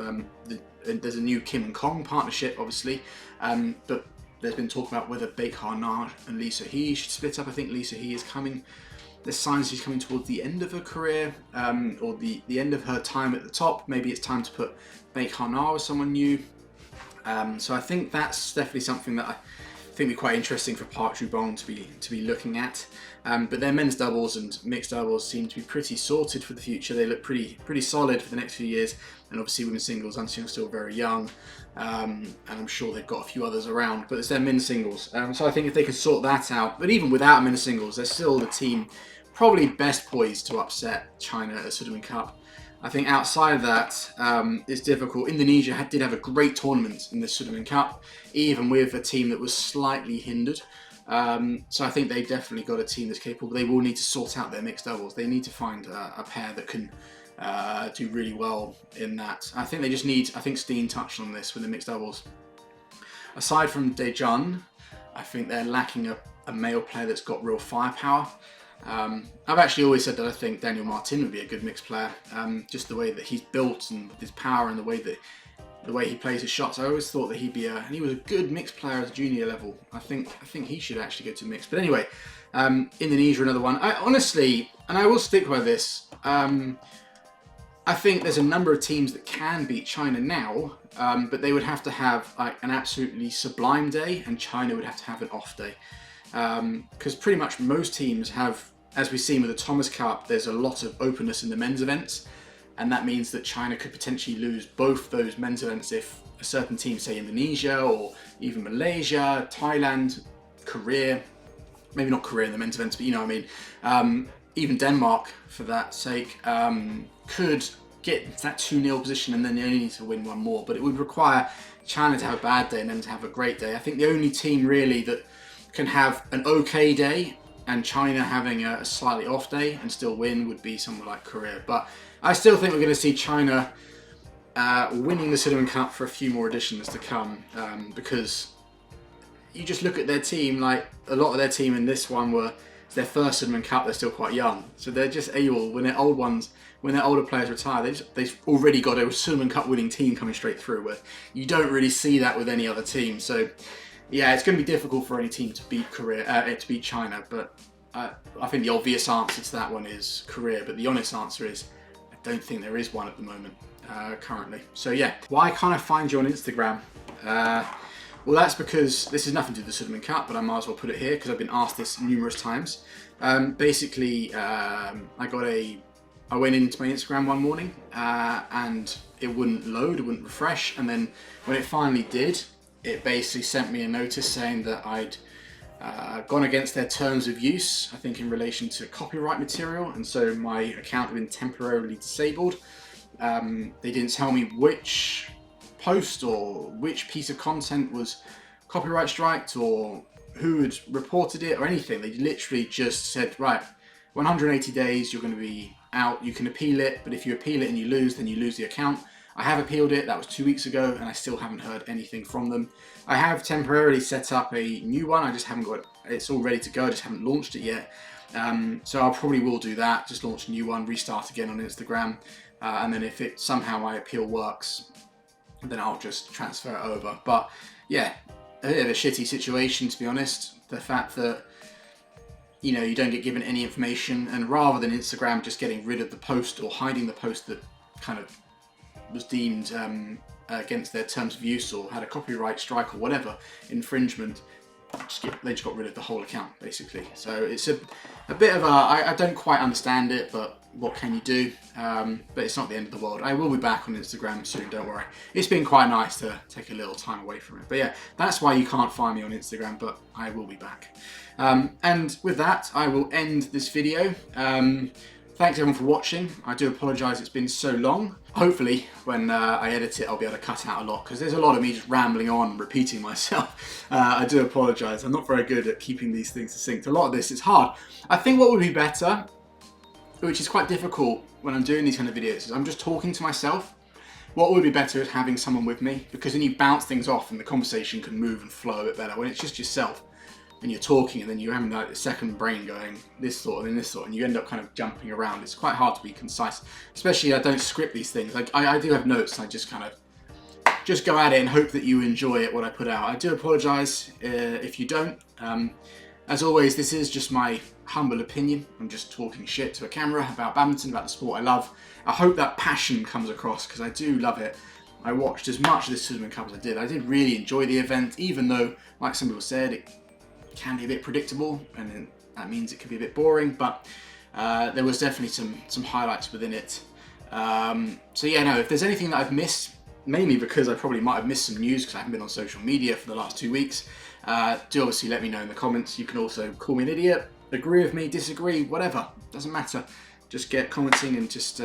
Speaker 2: there's a new Kim and Kong partnership, obviously, but there's been talk about whether Baek Ha-na and Lee So-hee should split up. I think Lee So-hee is coming. There's signs she's coming towards the end of her career, or the end of her time at the top. Maybe it's time to put Baek Ha-na with someone new. So I think that's definitely something that I think would be quite interesting for Park Ji-won to be looking at. But their men's doubles and mixed doubles seem to be pretty sorted for the future. They look pretty solid for the next few years. And obviously women's singles, An Se-young's still very young, and I'm sure they've got a few others around, but it's their men's singles. So I think if they could sort that out, but even without men's singles, they're still the team probably best poised to upset China at the Sudirman Cup. I think outside of that, it's difficult. Indonesia did have a great tournament in the Sudirman Cup, even with a team that was slightly hindered. So I think they've definitely got a team that's capable. They will need to sort out their mixed doubles. They need to find a pair that can do really well in that. I think they just need, I think Steen touched on this with the mixed doubles. Aside from Daejun, I think they're lacking a male player that's got real firepower. I've actually always said that I think Daniel Martin would be a good mixed player. Just the way that he's built and with his power and the way he plays his shots. I always thought that he'd be and he was a good mixed player at the junior level. I think he should actually go to mixed. But anyway, Indonesia, another one. I honestly, and I will stick by this, I think there's a number of teams that can beat China now, but they would have to have like an absolutely sublime day, and China would have to have an off day. Because pretty much most teams have, as we've seen with the Thomas Cup, there's a lot of openness in the men's events, and that means that China could potentially lose both those men's events if a certain team, say Indonesia or even Malaysia, Thailand, Korea, maybe not Korea in the men's events, but you know what I mean, even Denmark for that sake, could get that 2-0 position and then they only need to win one more. But it would require China to have a bad day and then to have a great day. I think the only team really that can have an okay day and China having a slightly off day and still win would be someone like Korea. But I still think we're going to see China winning the Sudirman Cup for a few more editions to come, because you just look at their team, like a lot of their team in this one it's their first Sudirman Cup, they're still quite young. So they're just able, when their older players retire, they've already got a Sudirman Cup winning team coming straight through, where you don't really see that with any other team. So yeah, it's going to be difficult for any team to beat China, but I think the obvious answer to that one is Korea, but the honest answer is I don't think there is one at the moment, currently. So yeah, why can't I find you on Instagram? Well, that's because this has nothing to do with the Sudirman Cup, but I might as well put it here because I've been asked this numerous times. Basically, I went into my Instagram one morning and it wouldn't load, it wouldn't refresh, and then when it finally did, it basically sent me a notice saying that I'd gone against their terms of use, I think in relation to copyright material, and so my account had been temporarily disabled. They didn't tell me which post or which piece of content was copyright striked or who had reported it or anything. They literally just said, right, 180 days, you're going to be out, you can appeal it, but if you appeal it and you lose, then you lose the account. I have appealed it, that was 2 weeks ago, and I still haven't heard anything from them. I have temporarily set up a new one, I just haven't got it, it's all ready to go, I just haven't launched it yet. So I probably will do that, just launch a new one, restart again on Instagram, and then if it somehow my appeal works, then I'll just transfer it over. But yeah, a bit of a shitty situation, to be honest. The fact that, you know, you don't get given any information, and rather than Instagram just getting rid of the post or hiding the post that kind of was deemed against their terms of use or had a copyright strike or whatever, infringement, they just got rid of the whole account, basically. So it's a bit of I don't quite understand it, but what can you do? But it's not the end of the world. I will be back on Instagram soon, don't worry. It's been quite nice to take a little time away from it. But yeah, that's why you can't find me on Instagram, but I will be back. And with that, I will end this video. Thanks everyone for watching. I do apologise it's been so long. Hopefully when I edit it I'll be able to cut out a lot, because there's a lot of me just rambling on and repeating myself. I do apologise, I'm not very good at keeping these things succinct. A lot of this is hard. I think what would be better, which is quite difficult when I'm doing these kind of videos, is I'm just talking to myself. What would be better is having someone with me, because then you bounce things off and the conversation can move and flow a bit better. When it's just yourself and you're talking and then you're having like a second brain going this thought and then this thought, and you end up kind of jumping around. It's quite hard to be concise, especially I don't script these things. Like I do have notes and I just kind of just go at it and hope that you enjoy it, what I put out. I do apologise if you don't. As always, this is just my humble opinion. I'm just talking shit to a camera about badminton, about the sport I love. I hope that passion comes across, because I do love it. I watched as much of this Sudirman Cup as I did. I did really enjoy the event, even though, like some people said, it can be a bit predictable, and that means it can be a bit boring, but there was definitely some highlights within it. So yeah, no, if there's anything that I've missed, mainly because I probably might have missed some news because I haven't been on social media for the last 2 weeks, do obviously let me know in the comments. You can also call me an idiot, agree with me, disagree, whatever, doesn't matter. Just get commenting and just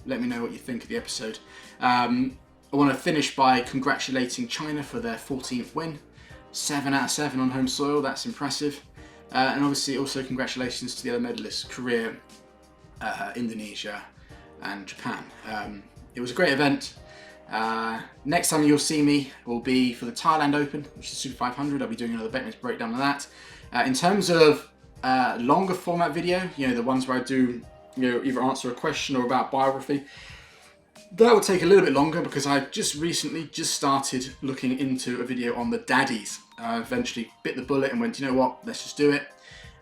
Speaker 2: let me know what you think of the episode. I want to finish by congratulating China for their 14th win. 7 out of 7 on home soil, that's impressive. And obviously also congratulations to the other medalists, Korea, Indonesia and Japan. It was a great event. Next time you'll see me will be for the Thailand Open, which is Super 500. I'll be doing another Beckman's breakdown of that. In terms of longer format video, you know, the ones where I do, you know, either answer a question or about biography, that will take a little bit longer because I just recently started looking into a video on the daddies. I eventually bit the bullet and went, you know what, let's just do it.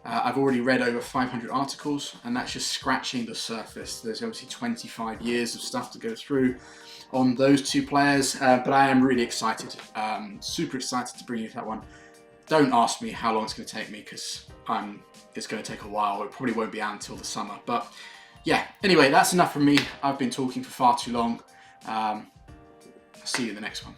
Speaker 2: I've already read over 500 articles, and that's just scratching the surface. There's obviously 25 years of stuff to go through on those two players, but I am really excited, super excited to bring you that one. Don't ask me how long it's going to take me, because it's going to take a while. It probably won't be out until the summer, but yeah, anyway, that's enough from me. I've been talking for far too long. See you in the next one.